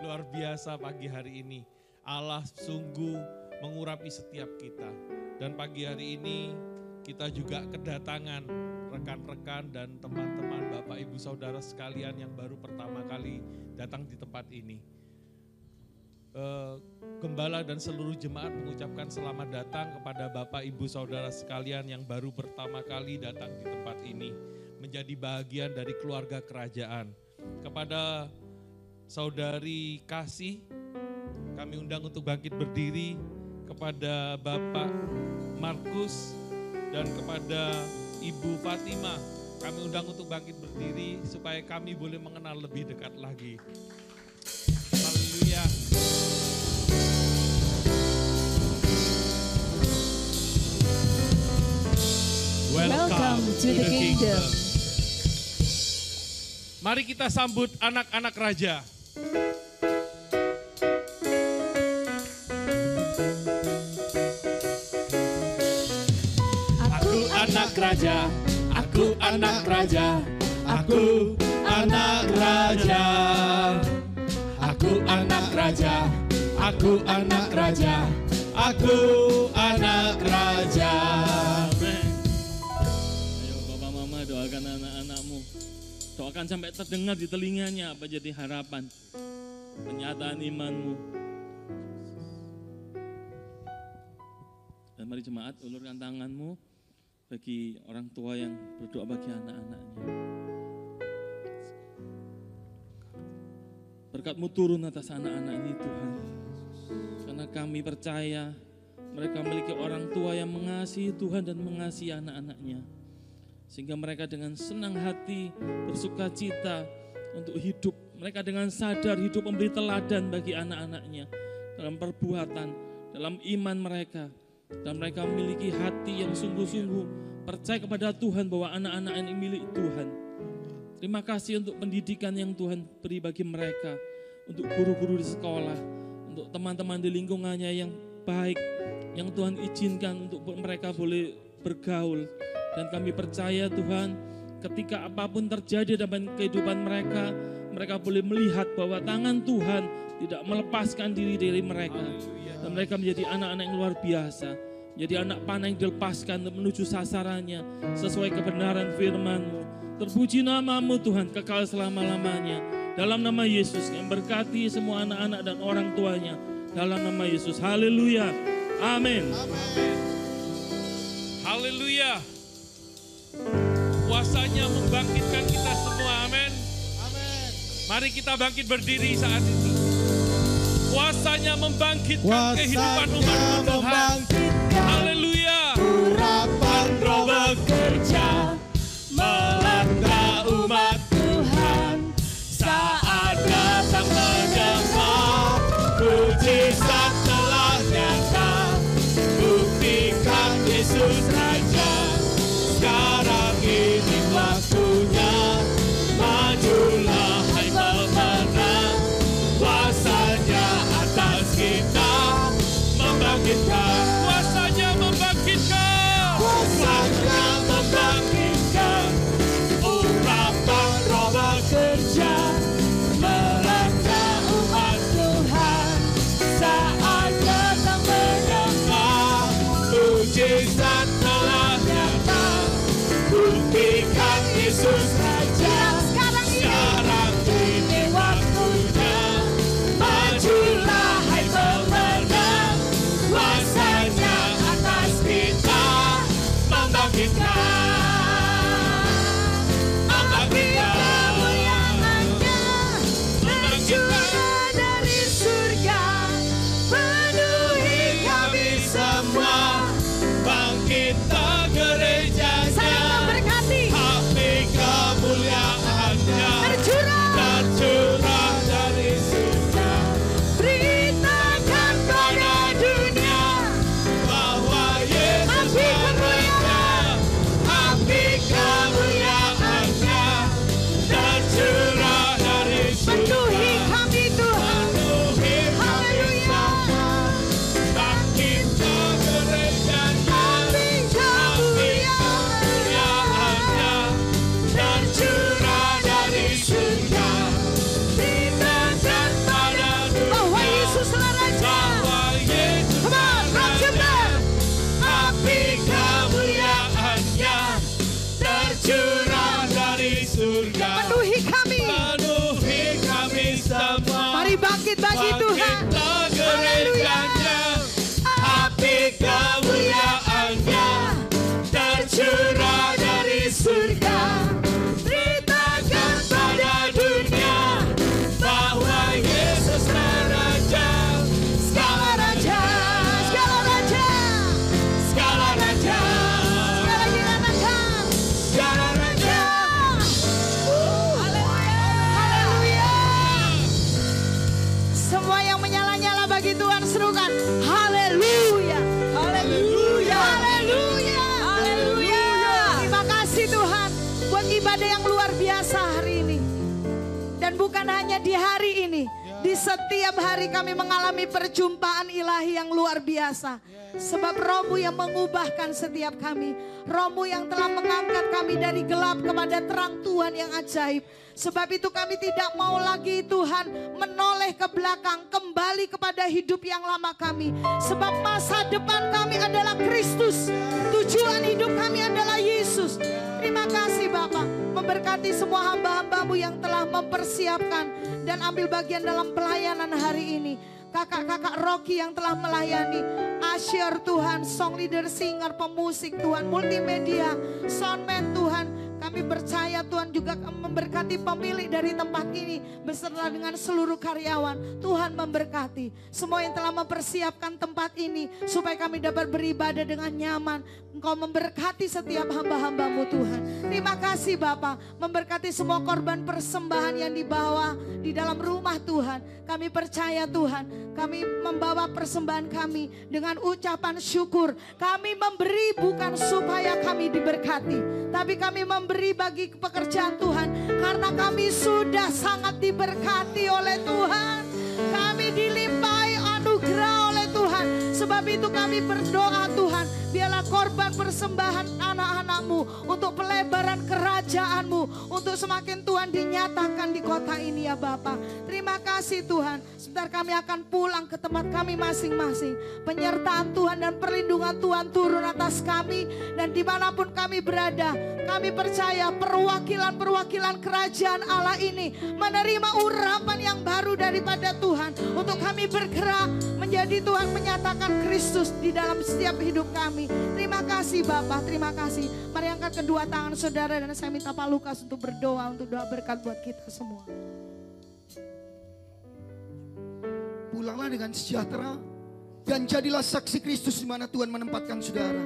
Luar biasa pagi hari ini. Allah sungguh mengurapi setiap kita. Dan pagi hari ini kita juga kedatangan rekan-rekan dan teman-teman Bapak Ibu Saudara sekalian yang baru pertama kali datang di tempat ini. Gembala dan seluruh jemaat mengucapkan selamat datang kepada Bapak Ibu Saudara sekalian yang baru pertama kali datang di tempat ini. Menjadi bagian dari keluarga kerajaan. Kepada saudari Kasih, kami undang untuk bangkit berdiri. Kepada Bapak Markus dan kepada Ibu Fatima, kami undang untuk bangkit berdiri supaya kami boleh mengenal lebih dekat lagi. Haleluya. Welcome to the kingdom. Mari kita sambut anak-anak raja. Aku anak raja, aku anak raja, aku anak raja. Aku anak raja, aku anak raja, aku anak raja. Ayo Bapak Mama doakan anak-anakmu. Doakan sampai terdengar di telinganya apa jadi harapan. Penyataan imanmu. Dan mari jemaat ulurkan tanganmu bagi orang tua yang berdoa bagi anak-anaknya. Berkat-Mu turun atas anak-anak ini Tuhan. Karena kami percaya mereka memiliki orang tua yang mengasihi Tuhan dan mengasihi anak-anaknya. Sehingga mereka dengan senang hati bersuka cita untuk hidup. Mereka dengan sadar hidup memberi teladan bagi anak-anaknya. Dalam perbuatan, dalam iman mereka. Dan mereka memiliki hati yang sungguh-sungguh percaya kepada Tuhan bahwa anak-anak ini milik Tuhan. Terima kasih untuk pendidikan yang Tuhan beri bagi mereka. Untuk guru-guru di sekolah, untuk teman-teman di lingkungannya yang baik. Yang Tuhan izinkan untuk mereka boleh bergaul. Dan kami percaya Tuhan, ketika apapun terjadi dalam kehidupan mereka, mereka boleh melihat bahwa tangan Tuhan tidak melepaskan diri dari mereka. Dan mereka menjadi anak-anak yang luar biasa. Menjadi anak panah yang dilepaskan untuk menuju sasarannya sesuai kebenaran firman-Mu. Terpuji nama-Mu Tuhan, kekal selama-lamanya. Dalam nama Yesus, yang berkati semua anak-anak dan orang tuanya. Dalam nama Yesus, haleluya, amin. Haleluya. Kuasanya membangkitkan kita semua, amin. Mari kita bangkit berdiri saat ini. Kuasanya membangkitkan kehidupan umat Tuhan. Haleluya. Urapan Roh bekerja melanda umat Tuhan. Saat datang mendengar mujizat telah nyata. Buktikan Yesus Raja. Sekarang ini waktunya. Majulah hai pemenang. Kuasanya atas kita membangkitkan. Kuasanya membangkitkan. Kuasanya membangkitkan. Urapan Roh bekerja melanda umat Tuhan. Saat datang mendengar mujizat telah nyata. Buktikan Yesus Raja. Sekarang ini waktunya. Majulah hai pemenang. Kuasanya atas kita membangkitkan. Dari surga penuhi kami semua. Bangkitlah gerejanya. Hati kamu setiap hari kami mengalami perjumpaan ilahi yang luar biasa. Sebab Roh-Mu yang mengubahkan setiap kami. Roh-Mu yang telah mengangkat kami dari gelap kepada terang Tuhan yang ajaib. Sebab itu kami tidak mau lagi Tuhan menoleh ke belakang, kembali kepada hidup yang lama kami. Sebab masa depan kami adalah Kristus. Tujuan hidup kami adalah Yesus. Terima kasih Bapak, memberkati semua hamba-hamba-Mu yang telah mempersiapkan dan ambil bagian dalam pelayanan hari ini. Kakak-kakak Rocky yang telah melayani, Asher Tuhan, song leader, singer, pemusik Tuhan, multimedia, soundman Tuhan. Kami percaya Tuhan juga memberkati pemilik dari tempat ini beserta dengan seluruh karyawan. Tuhan memberkati semua yang telah mempersiapkan tempat ini supaya kami dapat beribadah dengan nyaman. Engkau memberkati setiap hamba-hamba-Mu Tuhan. Terima kasih Bapa, memberkati semua korban persembahan yang dibawa di dalam rumah Tuhan. Kami percaya Tuhan, kami membawa persembahan kami dengan ucapan syukur. Kami memberi bukan supaya kami diberkati, tapi kami memberi bagi pekerjaan Tuhan karena kami sudah sangat diberkati oleh Tuhan. Kami dilimpahi anugerah oleh Tuhan. Sebab itu kami berdoa Tuhan, biarlah korban persembahan anak-anak-Mu untuk pelebaran kerajaan-Mu, untuk semakin Tuhan dinyatakan di kota ini ya Bapa. Terima kasih Tuhan. Sebentar kami akan pulang ke tempat kami masing-masing. Penyertaan Tuhan dan perlindungan Tuhan turun atas kami. Dan dimanapun kami berada, kami percaya perwakilan-perwakilan kerajaan Allah ini menerima urapan yang baru daripada Tuhan. Untuk kami bergerak menjadi Tuhan menyatakan Kristus di dalam setiap hidup kami. Terima kasih Bapak, terima kasih. Mari angkat kedua tangan saudara dan saya minta Pak Lukas untuk berdoa, untuk doa berkat buat kita semua. Pulanglah dengan sejahtera dan jadilah saksi Kristus di mana Tuhan menempatkan saudara.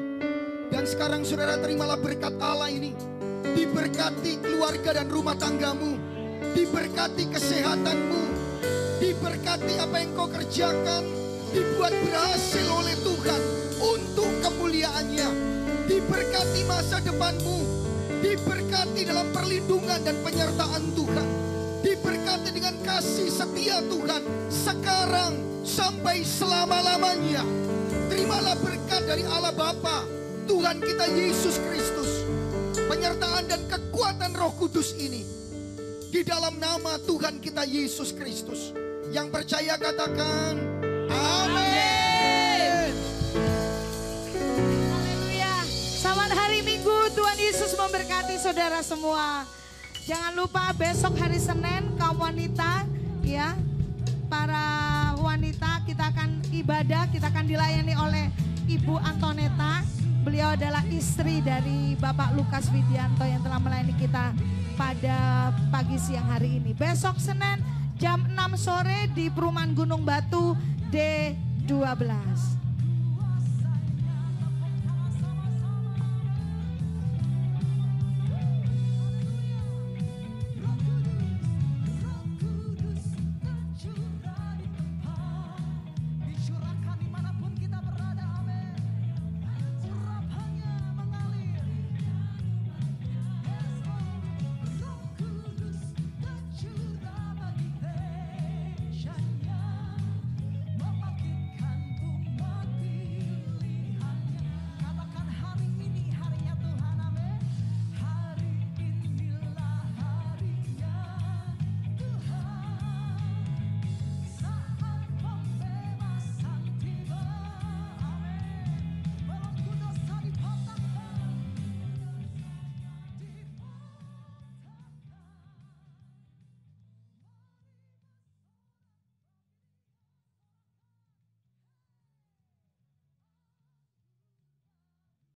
Dan sekarang saudara terimalah berkat Allah ini. Diberkati keluarga dan rumah tanggamu. Diberkati kesehatanmu. Diberkati apa yang kau kerjakan. Dibuat berhasil oleh Tuhan untuk kemuliaannya. Diberkati masa depanmu. Diberkati dalam perlindungan dan penyertaan Tuhan. Diberkati dengan kasih setia Tuhan sekarang sampai selama-lamanya. Terimalah berkat dari Allah Bapa, Tuhan kita Yesus Kristus. Penyertaan dan kekuatan Roh Kudus ini di dalam nama Tuhan kita Yesus Kristus. Yang percaya katakan amin. Haleluya. Selamat hari Minggu, Tuhan Yesus memberkati saudara semua. Jangan lupa besok hari Senin kaum wanita ya, para wanita kita akan ibadah, kita akan dilayani oleh Ibu Antoneta. Beliau adalah istri dari Bapak Lukas Widianto yang telah melayani kita pada pagi siang hari ini. Besok Senin jam 6 sore di Perumahan Gunung Batu D12.